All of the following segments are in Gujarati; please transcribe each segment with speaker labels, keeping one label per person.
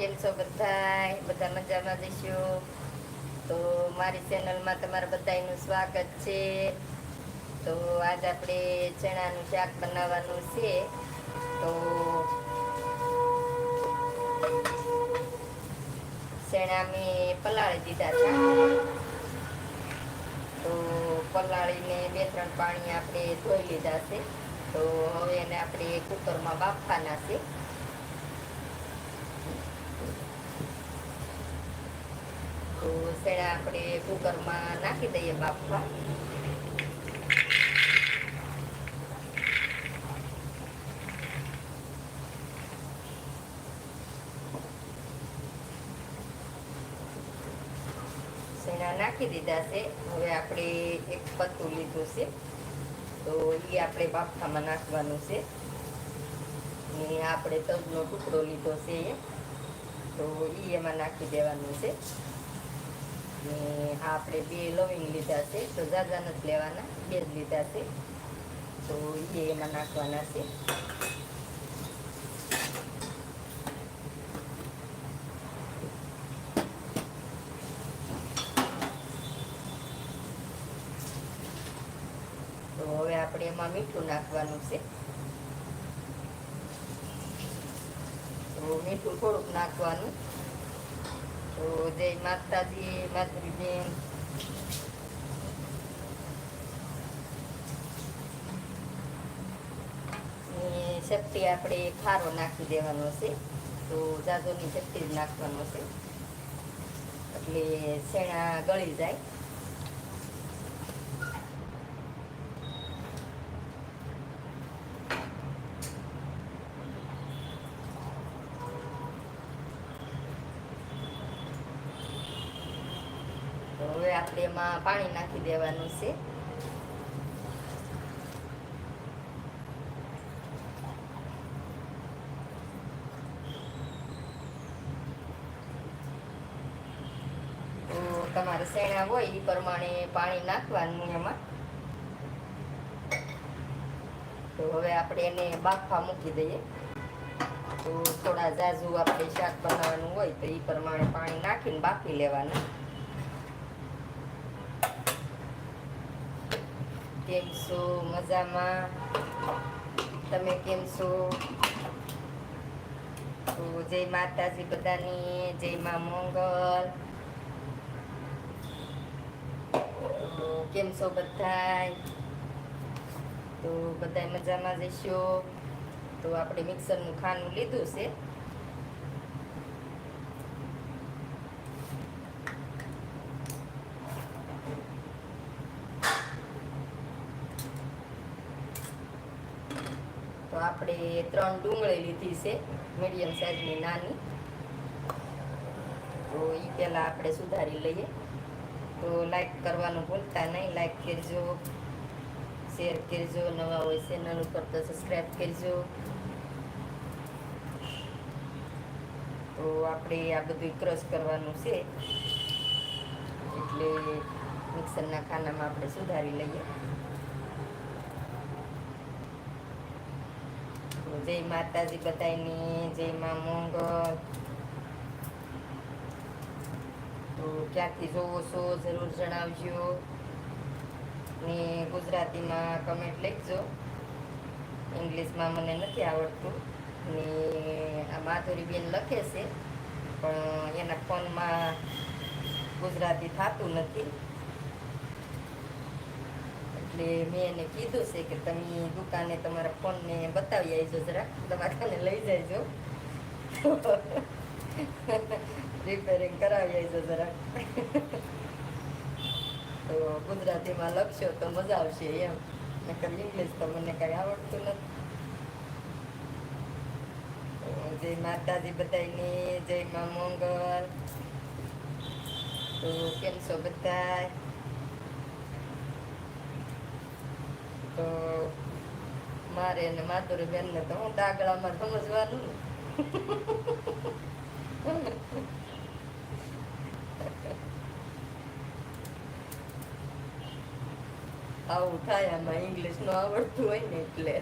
Speaker 1: કેમ છો બધાય? બધા મજામાં જઈશું. તો મારી ચેનલમાં તમારા બધાનું સ્વાગત છે. તો આજ આપણે ચણાનું શાક બનાવવાનું છે. તો ચણા મેં પલાળી દીધા હતા. તો પલાળીને 2-3 પાણી આપણે ધોઈ લીધા છે. તો હવે એને આપણે કુકરમાં બાફવાના છે. તો ચણા આપણે કુકરમાં નાખી દઈએ બાફવા. ચણા નાખી દીધા છે. હવે આપણે એક પત્તું લીધું છે. તો એ આપણે બાફવામાં નાખવાનું છે. ને આપણે તજનો ટુકડો લીધો છે. તો એ એમાં નાખી દેવાનું છે. ને આપણે 2 લવિંગ લીધા છે. તો ઝાઝા નથી લેવાના, 2 જ લીધા છે. તો એ એમાં નાખવાના છે. તો હવે આપણે એમાં મીઠું નાખવાનું છે. તો મીઠું થોડુંક નાખવાનું. તો જય માતાજી, માધુરી બેન. શક્તિ આપણે ખારો નાખી દેવાનો છે. તો જાજોની શક્તિ જ નાખવાનો છે, એટલે શેણા ગળી જાય. તો હવે આપણે એમાં પાણી નાખી દેવાનું છે. તમારે શેણા હોય એ પ્રમાણે પાણી નાખવાનું એમાં. તો હવે આપણે એને બાફવા મૂકી દઈએ. તો થોડા ઝાઝુ આપણે શાક બનાવવાનું હોય તો એ પ્રમાણે પાણી નાખીને બાફી લેવાનું. કેમ છો? મજામાં? તમે કેમ છો? તો જય માતાજી બધાની, જય મા મંગલ. કેમ છો બધાય? તો બધાય મજામાં જઈશો. તો આપણે મિક્સરનું ખાનું લીધું છે. તો આપણે 3 ડુંગળી લીધી છે, મીડિયમ સાઈઝની નાની. તો એ પહેલાં આપણે સુધારી લઈએ. તો લાઈક કરવાનું ભૂલતા નહીં, લાઈક કરજો, શેર કરજો. નવા હોય ચેનલ ઉપર તો સબસ્ક્રાઈબ કરજો. તો આપણે આ બધું ક્રશ કરવાનું છે, એટલે મિક્સરના ખાનામાં આપણે સુધારી લઈએ. જય માતાજી બધાની, જય મા મંગલ. તો ક્યાંથી જોવો છો જરૂર જણાવજો. ને ગુજરાતીમાં કમેન્ટ લખજો. ઇંગ્લિશમાં મને નથી આવડતું. ને આ માધુરી બેન લખે છે, પણ એના ફોનમાં ગુજરાતી થતું નથી. એટલે મેં એને કીધું છે કે તમે દુકાને તમારા ફોનને બતાવી આવજો, જરાક દવાખાને લઈ જજો, રિપેરિંગ કરાવી આવજો જરાક. તો ગુજરાતીમાં લખશો તો મજા આવશે એમ. નકર ઇંગ્લિશ તો મને કઈ આવડતું નથી. જય માતાજી બધાની, જય મા મંગલ. તો કેમ છો બધા? તો મારે ને માધુરી બેન ને તો હું દાગડામાં સમજવાનું ને. આવું થાય આમાં, ઇંગ્લિશ નું આવડતું હોય ને એટલે.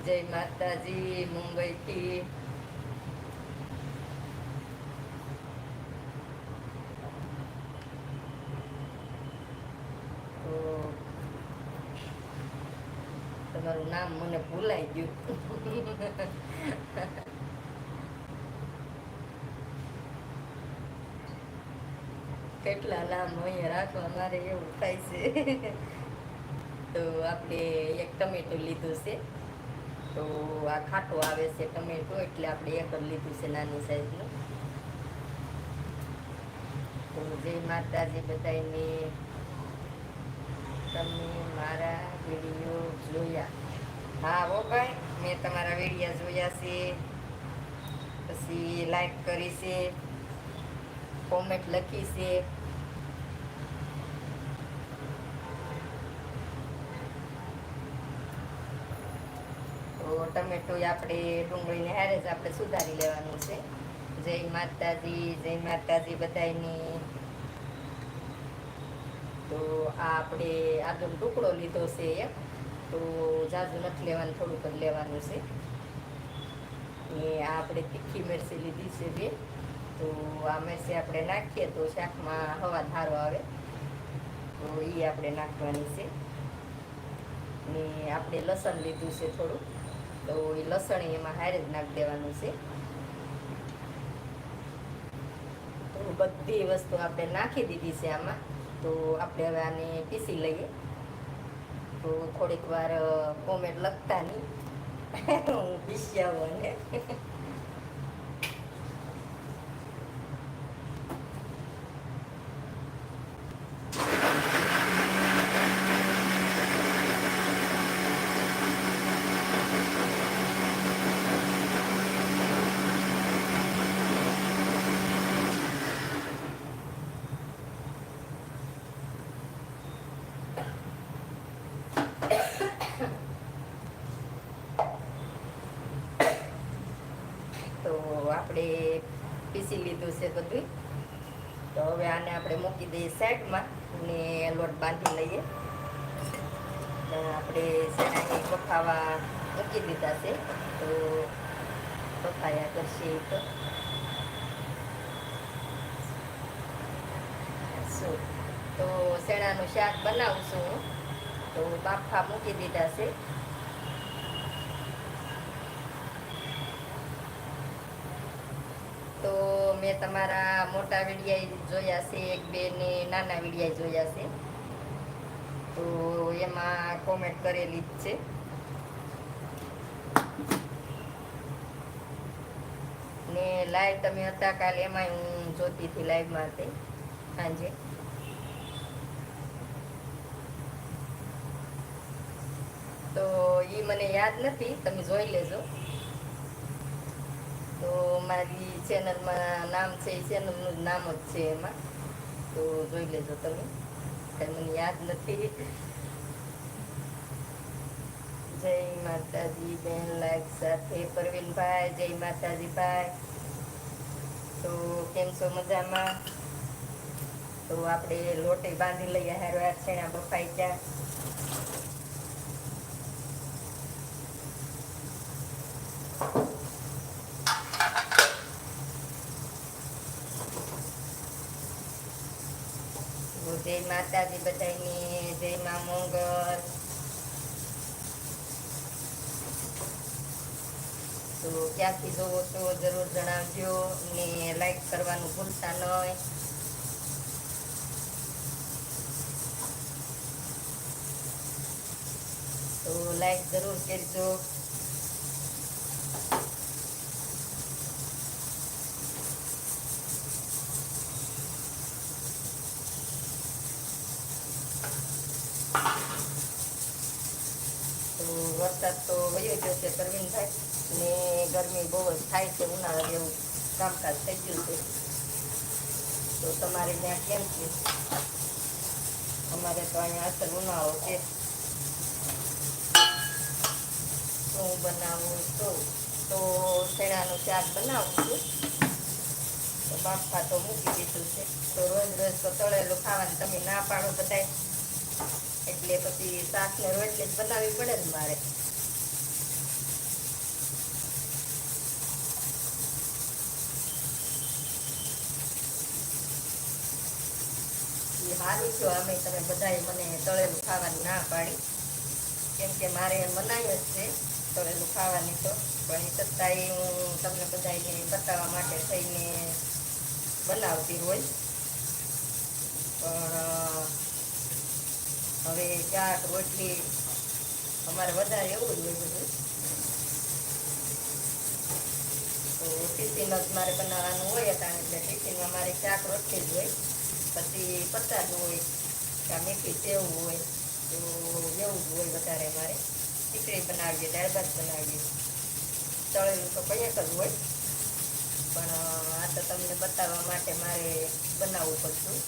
Speaker 1: જય માતાજી મુંબઈ થી. તમારું નામ મને ભૂલાઈ ગયું. કેટલા નામ અહીંયા રાખવા મારે એવું થાય છે. તો આપણે એક ટમેટું લીધું છે. તો આ ખાટો આવે છે ટમેટો, એટલે આપણે એક જ લીધું છે નાની સાઈઝનું. તો જય માતાજી બધાને. તમે મારા વિડીયો જોયા? હા હો ભાઈ, મેં તમારા વિડીયો જોયા છે. પછી લાઈક કરી છે, કોમેન્ટ લખી છે. તો ટમેટો આપણે ડુંગળીને હારે જ આપણે સુધારી લેવાનું છે. જય માતાજી બધાની. તો આ આપણે આદુનો ટુકડો લીધો છે એક. તો જાજુ નથી લેવાનું, થોડુંક જ લેવાનું છે. ને આ આપણે તીખી મિરચી લીધી છે 2. તો આ મિરચી આપણે નાખીએ તો શાકમાં હવા ધારો આવે, તો એ આપણે નાખવાની છે. ને આપણે લસણ લીધું છે થોડું, તો એ લસણ એમાં હારે જ નાખી દેવાનું છે. તો બધી વસ્તુ આપણે નાખી દીધી છે આમાં. તો આપણે હવે આને પીસી લઈએ. તો થોડીક વાર કોમેન્ટ લખતા નહીં, હું પીસી આવું ને. તો આપણે પીસી લીધું છે બધું. તો હવે આને આપણે મૂકી દઈએ સાઈડમાં ને લોટ બાંધી લઈએ. આપણે શેણાને બફાવા મૂકી દીધા છે. તો બફાયા કરશે તો શેણાનું શાક બનાવશું. તો બાફા મૂકી દીધા છે. તો મેં તમારા મોટા વિડીયા જોયા છે, 1-2 ને નાના વિડીયા જોયા છે. તો એમાં કોમેન્ટ કરેલી જ છે. ને લાઈવ તમે હતા કાલે, એમાં હું જોતી હતી લાઈવમાં હતી સાંજે. તો એ મને યાદ નથી, તમે જોઈ લેજો. તો મારી ચેનલમાં નામ છે, એ ચેનલનું નામ જ છે એમાં. તો જોઈ લેજો તમે, કંઈ મને યાદ નથી. જય માતાજી બેન, લાઈક સાથે પરવીનભાઈ. જય માતાજી ભાઈ. તો કેમ છો? મજામાં? તો આપણે લોટે બાંધી લઈએ. હારવાર શેણા બફાઈ ગયા. જય માતાજી બધાની. જય મા મોંગલ. તો ક્યાંથી જોવો છો જરૂર જણાવજો, ને લાઈક કરવાનું ભૂલતા નહીં. તો લાઈક જરૂર કરજો. વરસાદ તો વયો ગયો છે પરવીનભાઈ, ને ગરમી બહુ જ થાય છે. ઉનાળા જેવું કામકાજ થઈ ગયું છે. તો તમારે ત્યાં કેમ છે? અમારે તો અહીંયા અસર ઉનાળો છે. શું બનાવું છું? તો શેણાનું શાક બનાવું છું. તો બાફા તો મૂકી દીધું છે. તો રોજ રોજ તો તળેલું ખાવાનું તમે ના પાડો બધાય, એટલે પછી શાક ને રોટલી જ બનાવવી પડે ને મારે. સારું છું. અમે તમે બધાએ મને તળેલું ખાવાની ના પાડી, કેમ કે મારે મનાઈ જ છે તળેલું ખાવાની, તો પણ એ છતાંય હું તમને બધાને બતાવવા માટે થઈને બનાવતી હોય. પણ હવે શાક રોટલી અમારે વધારે એવું જ હોય બધું. તો ટિફિન જ મારે બનાવવાનું હોય હતા, એટલે ટિફિનમાં મારે શાક રોટલી જ હોય. પછી પચાસનું હોય કે મીઠી સેવ હોય, તો એવું જ હોય વધારે. મારે ખીચડી બનાવીએ, દાળ ભાત બનાવીએ, તળેલું તો કંઈક જ હોય. પણ આ તો તમને બતાવવા માટે મારે બનાવવું પડતું.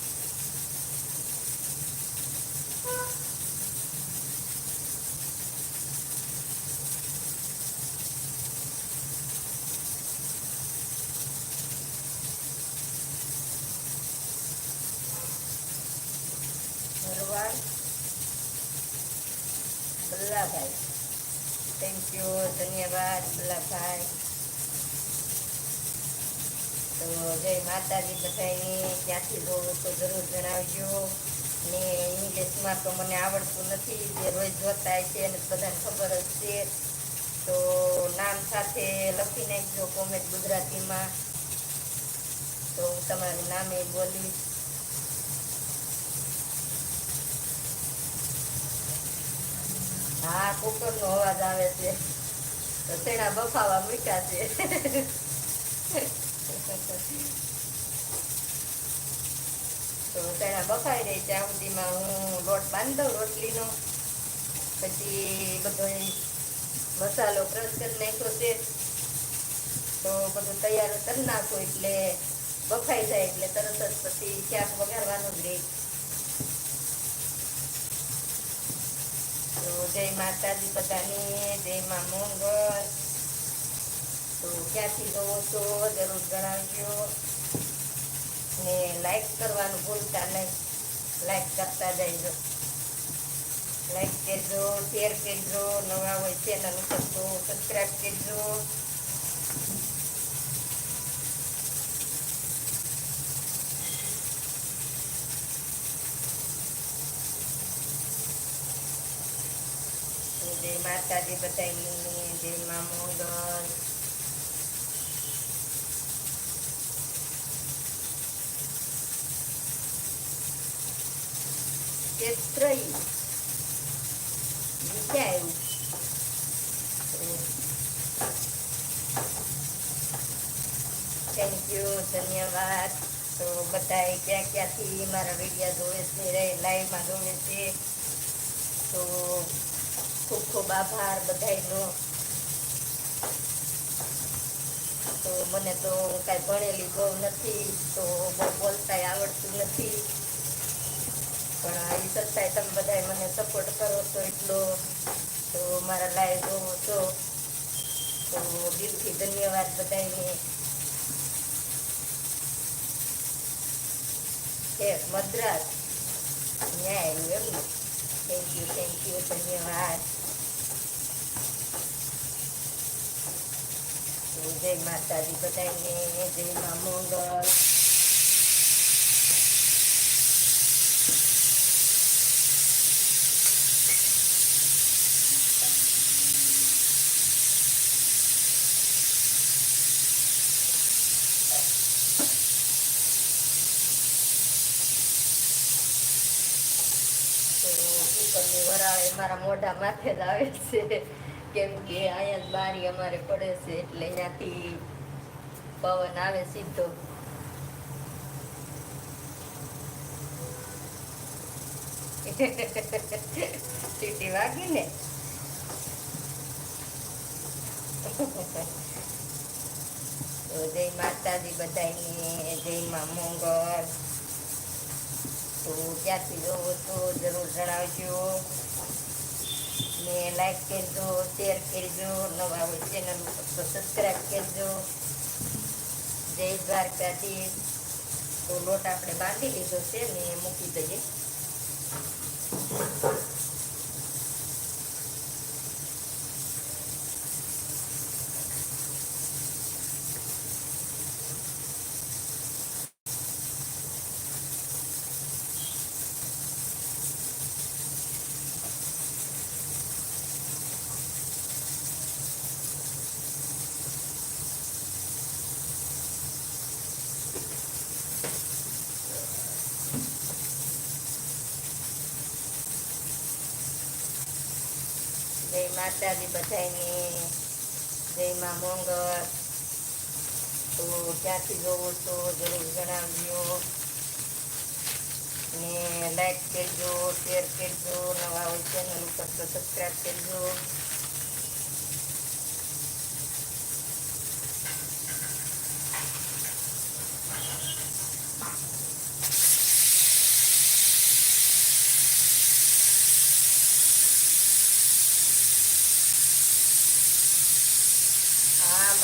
Speaker 1: ભરવાડ બલ્લાભાઈ, થેન્ક યુ, ધન્યવાદ બલ્લાભાઈ. તો જય માતાજી બધાની. ક્યાંથી જોવું તો જરૂર જણાવજો. ને ઇંગ્લિશમાં તો મને આવડતું નથી, જે રોજ જોતા છે અને બધાને ખબર જ છે. તો નામ સાથે લખી નાખજો કોમેન્ટ ગુજરાતીમાં, તો હું તમારું નામે બોલીશ. હા, કુકરનો અવાજ આવે છે, તો તેના બફાવા મીઠા છે. તો તેના બફાઈ રહી ત્યાં સુધીમાં હું લોટ બાંધી દઉં રોટલીનો. પછી બધો મસાલો ક્રશ કરી નાખ્યો છે, તો બધું તૈયાર કરી નાખો એટલે બફાઈ જાય એટલે તરત જ પછી શાક વઘારવાનું જ રહે. તો જય માતાજી બધાની, જય માં મોંગલ. તો ક્યાંથી જોવો છો જરૂર જણાવજો. ને લાઈક કરવાનું ભૂલતા નહીં, લાઈક કરતા જઈજો. લાઈક કરજો, શેર કરજો, નવા હોય ચેનલ ઉપર તો સબસ્ક્રાઈબ કરજો. જય માતાજી બધાની, જય માં મોંગલ. ક્ષેત્રઈ ક્યાં આવ્યું? થેન્ક યુ, ધન્યવાદ. તો બધા ક્યાં ક્યાંથી મારા વિડીયો જોવે છે, લાઈવમાં જોવે છે, તો ખૂબ ખૂબ આભાર બધાનો. તો મને તો કાંઈ ભણેલી બહુ નથી, તો બહુ બોલતાય આવડતું નથી, પણ એ છતાંય તમે બધા મને સપોર્ટ કરો છો એટલો, તો મારા લાઈવ જોવો છો, તો દિલથી ધન્યવાદ બધાને. મદ્રાસ ન્યાય આવ્યું એમ ને? થેન્ક યુ, ધન્યવાદ. જય માતાજી બધાને, જય માં મોંગલ. કુકરની વરાળ મારા મોઢા માથે જ આવે છે, કેમ કે અહીંયા જ બારી અમારે પડે છે, એટલે અહીંયાથી પવન આવે સીધો. સીટી વાગી ને. તો જય માતાજી બધાને, જય માં મોંગલ. તો ક્યાંથી જોવો તો જરૂર જણાવજો. ને લાઈક કરજો, શેર કરજો, નવા હોય ચેનલ ઉપર તો સબસ્ક્રાઈબ કરજો. જય દ્વારકાધીશ. તો લોટ આપણે બાંધી લીધો છે ને મૂકી દઈએ. માતાજી બધાને. જય માં મોંગલ. તો ક્યાંથી જોવો છો જરૂર જણાવજો ને લાઈક કરજો, શેર કરજો, નવા હોય ચેનલ ઉપર તો સબસ્ક્રાઈબ કરજો.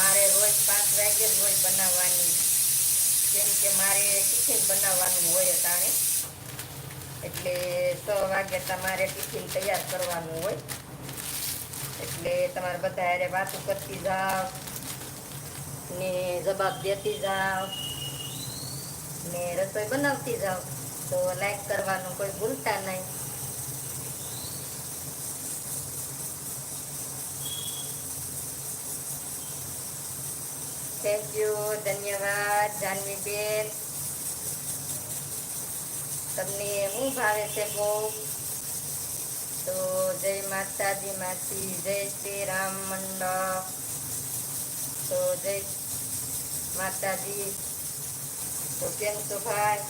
Speaker 1: મારે રોજ 5 વાગે જ હોય બનાવવાની, કેમ કે મારે ટિફિન બનાવવાનું હોય તાણે, એટલે 6 વાગે તમારે ટિફિન તૈયાર કરવાનું હોય, એટલે તમારે બધા હારે વાતો કરતી જાઓ ને જવાબ દેતી જાઓ ને રસોઈ બનાવતી જાઓ. તો લાઈક કરવાનું કોઈ ભૂલતા નહીં. થેન્ક યુ, ધન્યવાદ જાનવીબેન. તમને શું ભાવે છે બહુ? તો જય માતાજી માસી, જય શ્રી રામ મંડળ. તો જય માતાજી. તો કેમ છો ભાઈ?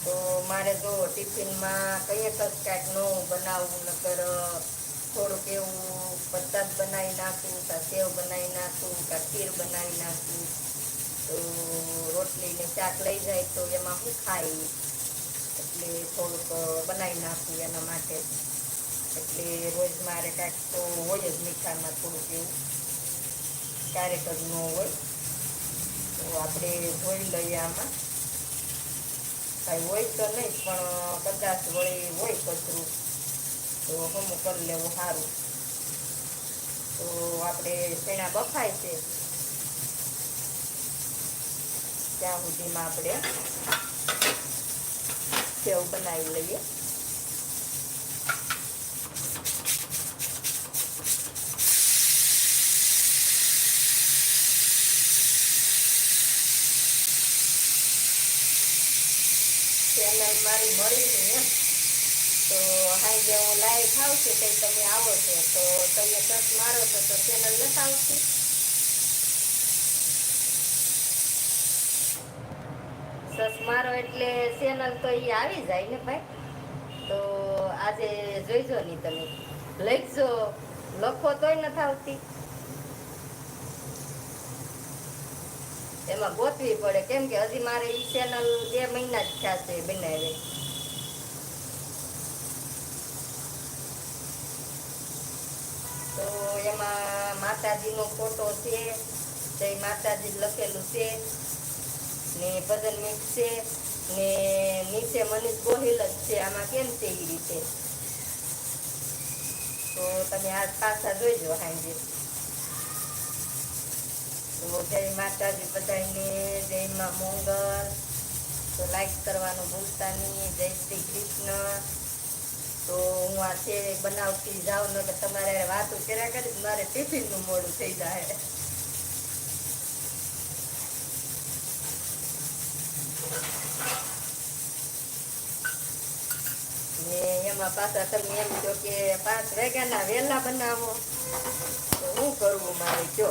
Speaker 1: તો મારે જો ટિફિનમાં કંઈક જ કાંઈક નવું બનાવવું, નકર થોડુંક એવું પત્તા બનાવી નાખું, કાં સેવ બનાવી નાખું, કાં ખીર બનાવી નાખું. તો રોટલી ને શાક લઈ જાય તો એમાં હું ખાઈ, એટલે થોડુંક બનાવી નાખું એના માટે. એટલે રોજ મારે કાંઈક તો હોય જ મીઠામાં થોડુંક એવું, ક્યારેક જ ન હોય. તો આપણે જોઈ લઈએ આમાં કાંઈ હોય તો નહીં, પણ કદાચ વળી હોય કચરું તો હમું કરી લેવું સારું. તો આપણે શેણા બફાય છે ત્યાં સુધીમાં આપણે સેવ બનાવી લઈએ. ચેનલ મારી મળી છે એમ, તો હાઈ હું લાઈવ થાવ છું તો તમે આવો છો, તો તમે સર્ચ મારો છો તો ચેનલ નથી આવતી. સર્ચ મારો એટલે ચેનલ તો એ આવી જાય ને ભાઈ. તો આજે જોઈજો નહીં, તમે લખજો, લખો તોય નથી આવતી. એમાં ગોતવી પડે, કેમ કે હજી મારે એ ચેનલ 2 મહિના જ થયા છે બનાવે. તો એમાં માતાજીનો ફોટો છે, જય માતાજી લખેલું છે ને ભજન મિક્સ છે ને નીચે મનીષ ગોહિલ જ છે. આમાં કેમ છે એ રીતે, તો તમે આજ પાછા જોઈજો સાંજે. તો જય માતાજી બધાને, જય માં મોંગલ. તો લાઈક કરવાનું ભૂલતા નહીં. જય શ્રી કૃષ્ણ. તો હું આ છે બનાવતી જાઉં ને કે તમારે વાતો કર્યા કરી મારે ટિફિનનું મોડું થઈ જાય. ને એમાં પાછા તમે એમ કહો કે 5 વાગ્યાના વહેલા બનાવો, તો શું કરવું મારે? જો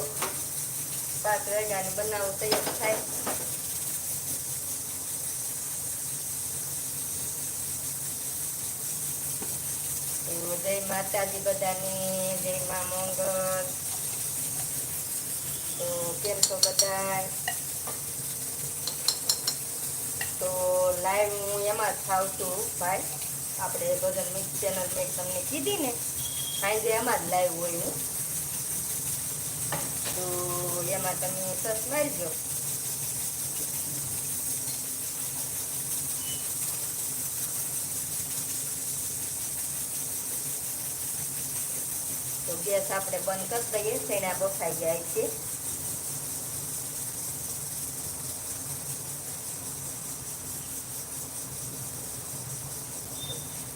Speaker 1: 5 વાગ્યાની બનાવું તૈયાર થાય. જય માતાજી બધાની, જય માં મોંગલ. તો કેમ છો બધા? તો લાઈવ હું એમાં જ થાવ છું ભાઈ. આપણે ભજન મિક્સ ચેનલ મેં તમને કીધી ને, સાંજે એમાં જ લાઈવ હોય હું. તો એમાં તમે સર્ચ મારજો. તો ગેસ આપણે બંધ કરી દઈએ, શેણા બફાઈ જાય છે.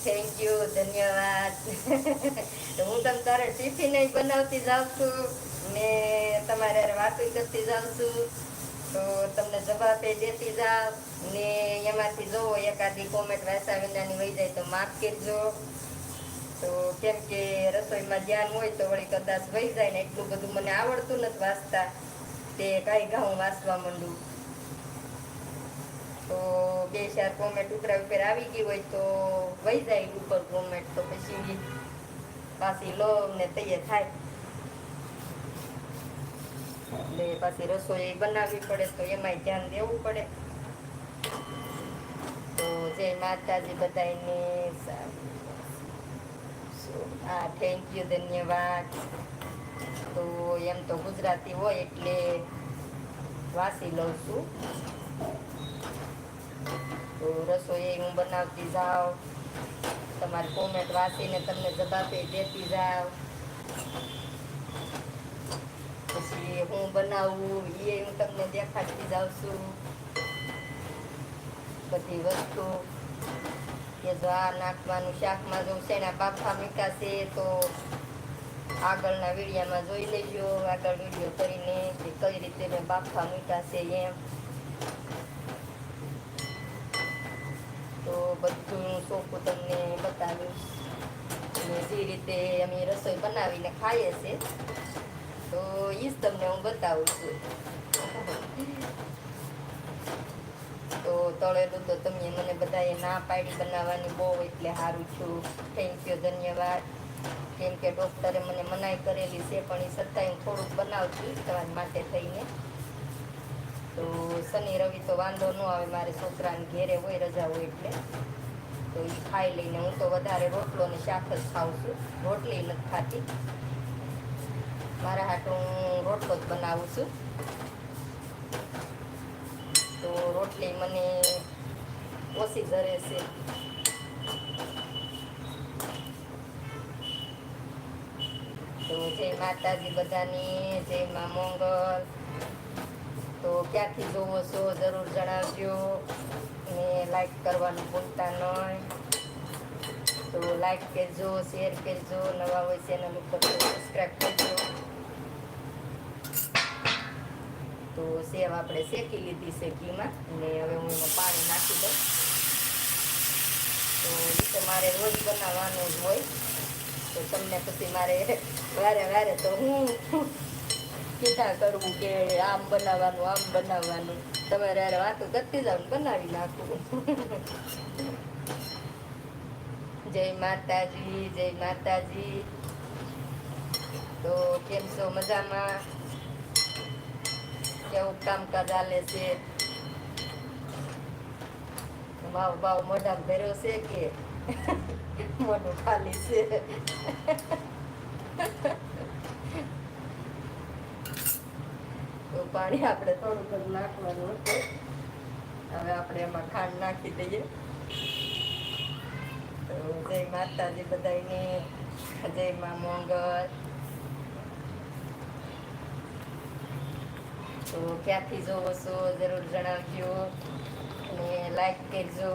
Speaker 1: થેન્ક યુ, ધન્યવાદ. હું તમે તારે ટિફિન બનાવતી જાઉં છું ને તમારે વાતો કરતી જાઉં છું, તો તમને જવાબ દેતી જાવ ને એમાંથી જોવો એકાદી કોમેન્ટ વાંચા વિનાની વહી જાય તો માફ કરજો. તો કેમ કે રસોઈમાં ધ્યાન હોય તો વળી કદાચ વહી જાય ને, એટલું બધું મને આવડતું નથી વાંચતા, તે કાંઈ ઘાઉં વાંચવા માંડું તો 2-4 કોમેન્ટ ઉપર આવી ગઈ હોય તો વહી જાય ઉપર કોમેન્ટ, તો પછી પાછી લો ને તૈયાર થાય એટલે પાછી રસોઈ બનાવવી પડે તો એમાંય ધ્યાન દેવું પડે. તો જય માતાજી બધાને. હા, થેન્ક યુ, ધન્યવાદ. તો એમ તો ગુજરાતી હોય એટલે વાંચી લઉં છું. તો રસોઈ હું બનાવતી જાઉં, તમારી કોમેન્ટ વાંચીને તમને જવાબે દેતી જાઉં. પછી હું બનાવું એ હું તમને દેખાડતી જાઉં છું બધી વસ્તુ. કે જો આ નાખવાનું શાકમાં જો શેના બાફા મીઠા છે તો આગળના વિડીયામાં જોઈ લેજો, આગળ વિડીયો કરીને કે કઈ રીતે મેં બાફા મીઠા છે એમ. તો બધું ચોખ્ખું તમને બતાવીશ. અને જે રીતે અમે રસોઈ બનાવીને ખાઈએ છીએ તો એ જ તમને હું બતાવું છું. તો તળેલું તો તમે મને બધાએ ના પાડી બનાવવાની બહુ, એટલે સારું છું. થેન્ક યુ, ધન્યવાદ. કેમ કે ડૉક્ટરે મને મનાઈ કરેલી છે, પણ એ છતાંય હું થોડુંક બનાવતી તમારા માટે થઈને. તો શનિ રવિ તો વાંધો ન આવે, મારે છોકરાને ઘેરે હોય, રજા હોય એટલે તો એ ખાઈ લઈને હું તો વધારે રોટલો ને શાક જ ખાઉં છું, રોટલી નથી ખાતી. મારા હાટું હું રોટલો જ બનાવું છું. તો રોટલી મને ઓછી ઘરે છે. તો જય માતાજી બધાની, જય મા મંગલ. તો ક્યાંથી જોવો છો જરૂર જણાવજો, ને લાઈક કરવાનું ભૂલતા નહીં. તો લાઈક કરજો, શેર કરજો, નવા હોય ચેનલ ઉપર તો સબસ્ક્રાઈબ કરજો. તો સેવ આપણે શેકી લીધી છે ઘીમાં, અને હવે હું એમાં પાણી નાખી દઉં. તો એ તો મારે રોજ બનાવવાનું જ હોય, તો તમને પછી મારે વારે વારે તો હું કીધા કરવું કે આમ બનાવવાનું, આમ બનાવવાનું. તમારે યાર વાતો કરતી જાવ, બનાવી નાખું. જય માતાજી, જય માતાજી. તો કેમ છો, મજામાં? કેવું કામકાજ ચાલે છે? ભાવ ભાવ મોઢા ભર્યો છે કે મોઢું ખાલી છે? તો પાણી આપણે થોડુંક જ નાખવાનું હતું. હવે આપણે એમાં ખાંડ નાખી દઈએ. તો જય માતાજી બધાને, જય મા મંગળ. તો ક્યાંથી જોવો છો જરૂર જણાવજો, અને લાઈક કરજો,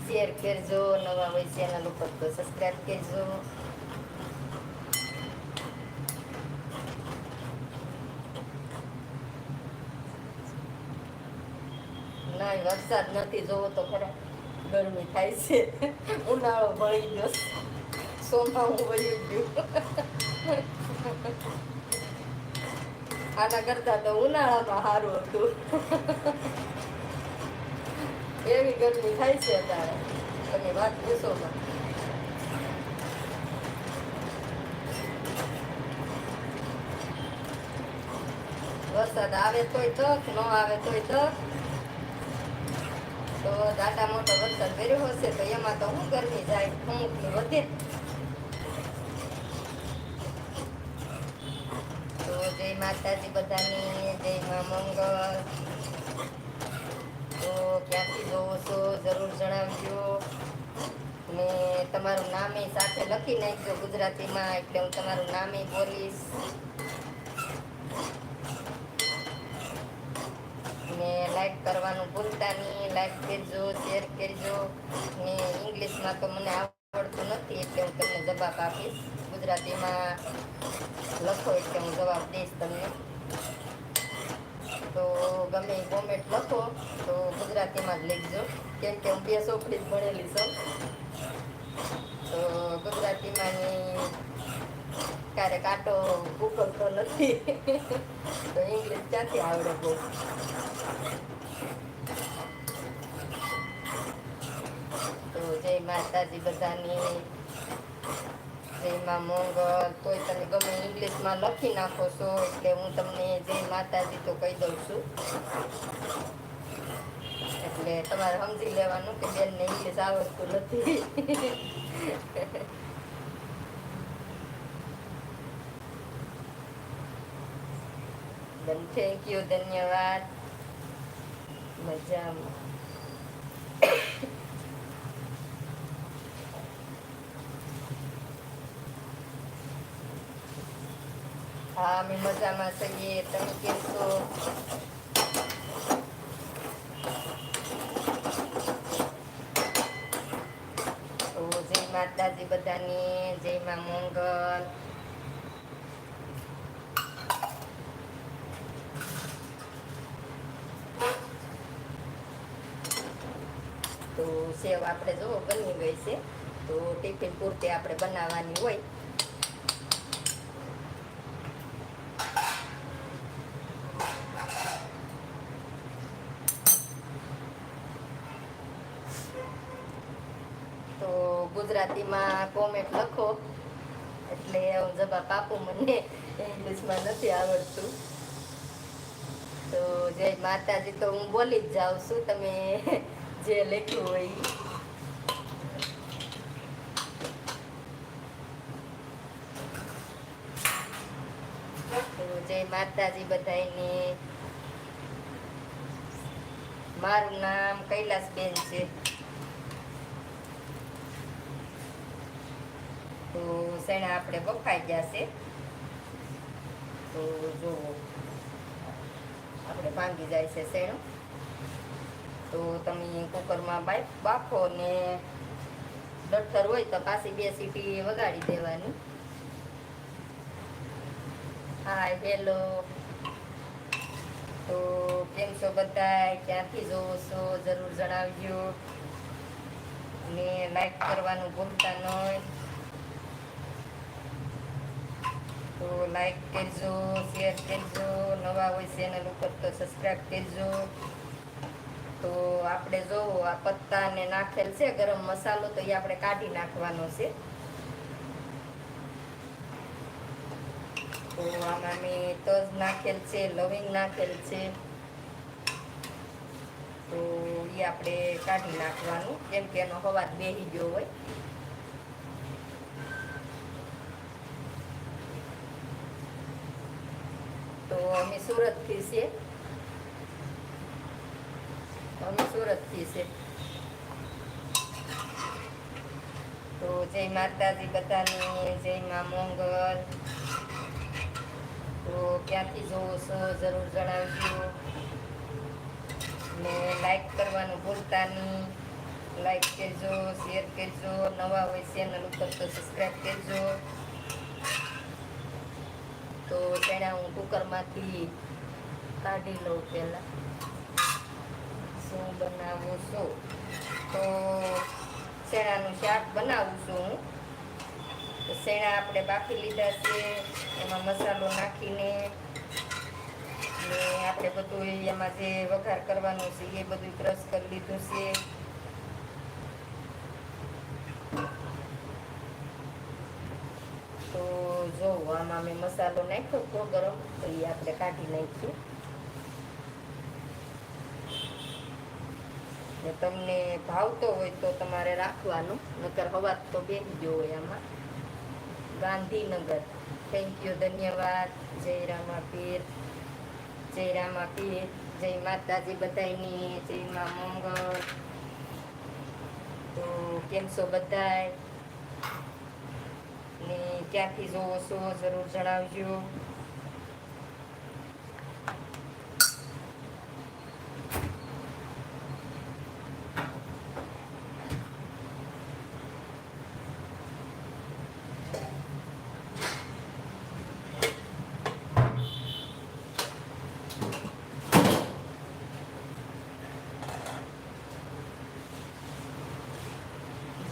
Speaker 1: શેર કરજો, નવા હોય ચેનલ ઉપર તો સબસ્ક્રાઈબ કરજો. ના, વરસાદ નથી જોવો તો ખરા, ગરમી થાય છે. ઉનાળો ભળી ગયો, સોમાં હું વહી ગયું. આના કરતા તો ઉનાળામાં સારું હતું. એવી ગરમી થાય છે અત્યારે, તમે વાત પૂછો. વરસાદ આવે તોય તક, ન આવે તોય તક. તો દાદા મોટો વરસાદ કર્યો હશે તો એમાં તો શું ગરમી જાય, અમુક ની વધે. તો જય માતાજી બધાની, જય મા મંગળ. તો ક્યાંથી જોવો છો જરૂર જણાવજો, ને તમારું નામે સાથે લખી નાખજો ગુજરાતીમાં, એટલે હું તમારું નામે બોલીશ. ને લાઈક કરવાનું ભૂલતા નહીં, લાઈક કરજો, શેર કરજો. ને ઇંગ્લિશમાં તો મને આવડતું નથી, એટલે હું તમને જવાબ આપીશ. ગુજરાતીમાં લખો એટલે હું જવાબ દઈશ તમને. તો ગમે એ કોમેન્ટ લખો તો ગુજરાતીમાં જ લખજો, કેમ કે હું 2 ચોપડી જ ભણેલી છું. તો ગુજરાતીમાંની ક્યારેક આટો ઉકળતો નથી તો ઇંગ્લિશ ક્યાંથી આવડે બહુ. તો જય માતાજી બધાની, જય માં મંગળ. તોય તમે ગમે ઇંગ્લિશમાં લખી નાખો છો એટલે હું તમને જય માતાજી તો કહી દઉં છું. એટલે તમારે સમજી લેવાનું કે બેનને ઇંગ્લિશ આવડતું નથી. થેન્ક યુ, ધન્યવાદ. મજામાં. હા, અમે મજામાં છીએ. તમે કેમ છો? તો જય માતાજી બધાની, જય માં મંગળ. તો સેવ આપણે જો બની ગઈ છે, તો ટિફિન પૂરતી આપણે બનાવવાની હોય. તો ગુજરાતીમાં કોમેન્ટ લખો એટલે હું જવાબ આપું. મને ઇંગ્લિશમાં નથી આવડતું. તો જય માતાજી તો હું બોલી જ જાઉં છું, તમે જે લખ્યું હોય. તો જય માતાજી બધાને. મારું નામ કૈલાસબેન છે. તો શેણા આપણે બફાઈ ગયા છે. તો જો આપણે ભાંગી જાય છે શેણું. તો તમે કુકરમાં બાફો ને ડઠ્ઠર હોય તો પાછી 2 સીટી વગાડી દેવાની. હાય, હેલો. તો કેમ છો બધા? ક્યાંથી જોવો છો જરૂર જણાવજો. ને લાઈક કરવાનું ભૂલતા નહીં. તો લાઈક કરજો, શેર કરજો. નવા હોય ચેનલ ઉપર તો સબસ્ક્રાઈબ કરજો. તો આપણે જોવો આ પત્તા ને નાખેલ છે ગરમ મસાલો, તો એ આપણે કાઢી નાખવાનો છે. તો આમાં મેં તજ નાખેલ છે, લવિંગ નાખેલ છે. તો એ આપણે કાઢી નાખવાનું, કેમ કે એનો હવાજ બેસી ગયો હોય. તો અમે સુરતથી છે. તો જય માતાજી બધાની, જય માં મંગળ. તો ક્યાંથી જોવો છો જરૂર જણાવજો. ને લાઈક કરવાનું ભૂલતા નહીં. લાઈક કરજો, શેર કરજો. નવા હોય ચેનલ ઉપર તો સબસ્ક્રાઈબ કરજો. તો તેના હું કુકરમાંથી કાઢી લઉં. પહેલાં શું બનાવું છું? તો શેણાનું શાક બનાવું છું હું. તો શેણા આપણે બાફી લીધા છે, એમાં મસાલો નાખીને ને આપણે બધું એમાં જે વઘાર કરવાનું છે એ બધું ક્રશ કરી લીધું છે. તો જો આમાં મેં મસાલો નાખ્યો તો ગરમ, તો એ આપણે કાઢી નાખ્યું. ને તમને ભાવતો હોય તો તમારે રાખવાનું, નકર હવા તો બેસી ગયો હોય આમાં. ગાંધીનગર. થેન્ક યુ, ધન્યવાદ. જય રામાપીર, જય રામાપીર. જય માતાજી બધાની, જય માં મંગળ. તો કેમ છો બધાય? ને ક્યાંથી જોવો છો જરૂર જણાવજો.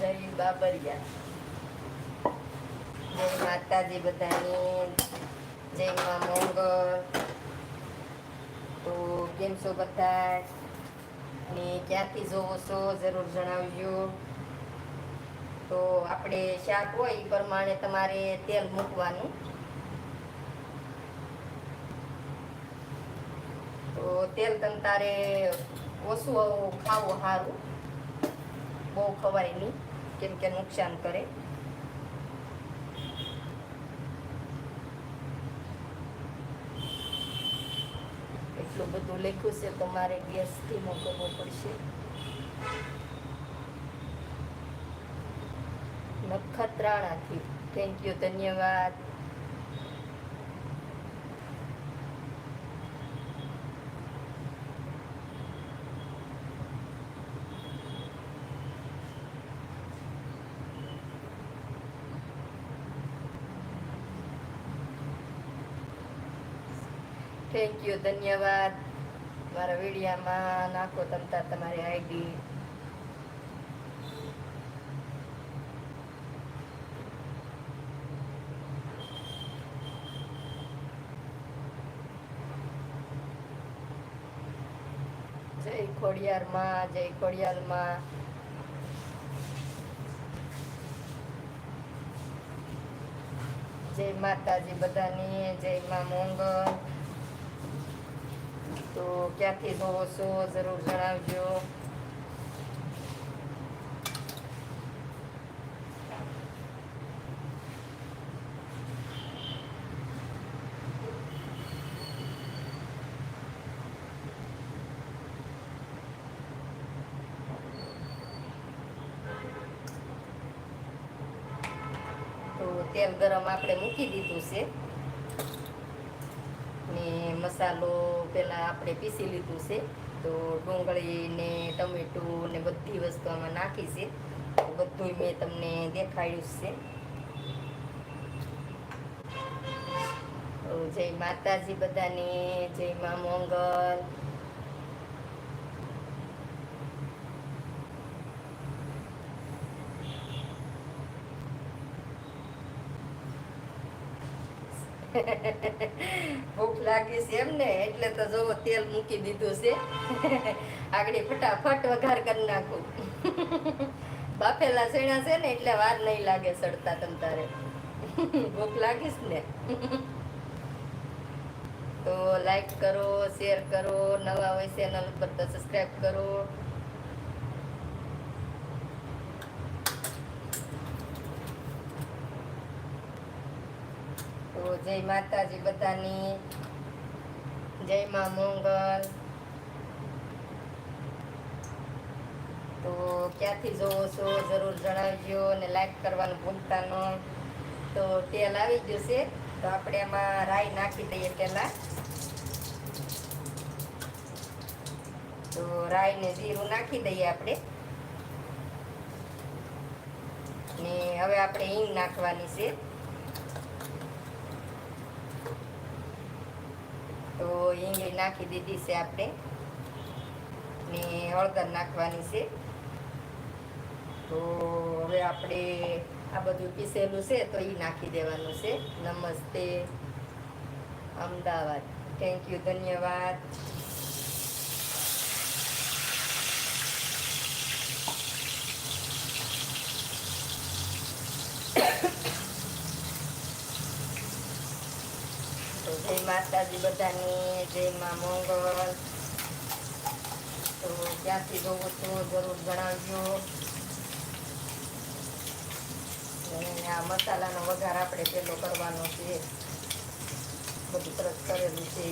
Speaker 1: જય બાબરિયા. માતાજી બધાની, જય માં મોંગલ. તો કેમ છો બધા ને ક્યાંથી જોવો છો જરૂર જણાવજો. તો આપણે શાક હોય એ પ્રમાણે તમારે તેલ મૂકવાનું. તો તેલ તારે ઓછું ખાવું સારું, બહુ ખવાય નહીં કેમ કે નુકસાન કરે. એટલું બધું લખ્યું છે તમારે ગેસ ધીમો કરવો પડશે. નખત્રાણાથી થેન્ક યુ, ધન્યવાદ. થેન્ક યુ, ધન્યવાદ. મારા વિડીયામાં નાખો તમતા તમારી આઈડી. જય ખોડિયારમાં, જય ખોડિયારમાં. જય માતાજી બધાની, જય માં મોંગલ. તો ક્યાંથી જોવો છો જરૂર જણાવજો. તો તેલ ગરમ આપણે મૂકી દીધું છે ને મસાલો પેલા આપણે પીસી લીધું છે. તો ડુંગળી ને ટમેટું ને બધી વસ્તુ આમાં નાખી છે. બધું મેં તમને દેખાડ્યું છે. તો જય માતાજી બધાને, જય માં મોંગલ. ભૂખ લાગી છે એમ ને, એટલે તો જો તેલ મૂકી દીધું છે. આગળ ફટાફટ વઘાર કરી નાખું. બાફેલા ચણા છે ને એટલે વાર નહીં લાગે સડતા. તમ તારે ભૂખ લાગીશ ને. તો લાઈક કરો, શેર કરો, નવા હોય ચેનલ પર તો સબસ્ક્રાઈબ કરો. તો જય માતાજી બધાની, જય માં મોંગલ. તો ક્યાંથી જોવો છો જરૂર જણાવજો અને લાઈક કરવાનું ભૂલતા ન. તો તેલ આવી ગયું છે તો આપણે એમાં રાઈ નાખી દઈએ પહેલા. તો રાઈ ને જીરું નાખી દઈએ આપણે. ને હવે આપણે હિંગ નાખવાની છે. તો હિંગ નાખી દીધી છે આપણે ને હળદર નાખવાની છે. તો હવે આપણે આ બધું પીસેલું છે તો એ નાખી દેવાનું છે. નમસ્તે અમદાવાદ, થેન્ક યુ, ધન્યવાદ. તો જય માતાજી બધાની, જય માં મોંગલ. તો ક્યાંથી જોવો છો જરૂર જણાવજો. આ મસાલાનો વઘાર આપણે પેલો કરવાનો છે. બધું સરસ કરેલું છે.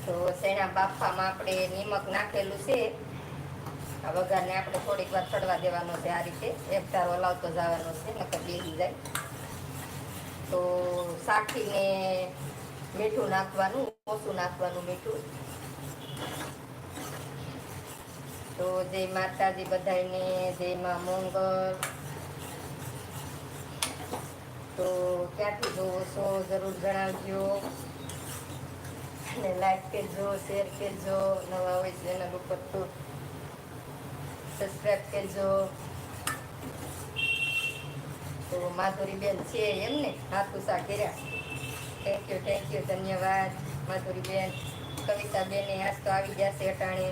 Speaker 1: તો શેણા બાફવામાં આપણે નિમક નાખેલું છે. આ વઘારને આપણે થોડીક વાર ચડવા દેવાનો છે. આ રીતે એક તારો હલાવતો જવાનો છે, નકર બેસી જાય. તો સાખીને મીઠું નાખવાનું, ઓછું નાખવાનું મીઠું. તો જય માતાજી બધાને, જય માં મોંગલ. તો ક્યાંથી જોવો છો જરૂર જણાવજો. અને લાઈક કરજો, શેર કરજો, નવા હોય ચેનલ ઉપર તો સબસ્ક્રાઈબ કરજો. તો માધુરીબેન છે એમને હાથુસા કર્યા. થેન્ક યુ ધન્યવાદ માધુરીબેન. કવિતાબેન આજ તો આવી ગયા છે અટાણે,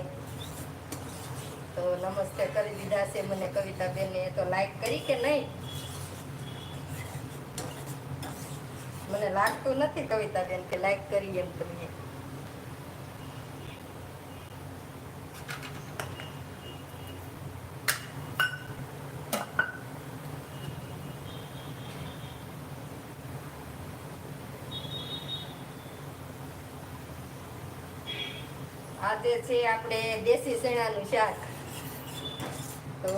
Speaker 1: તો નમસ્તે કરી દીધા છે મને કવિતાબેને. તો લાઈક કરી કે નહીં મને લાગતું નથી કવિતાબેન કે લાઈક કરી એમ તમે. આજે છે આપણે દેશી ચણાનું શાક. તો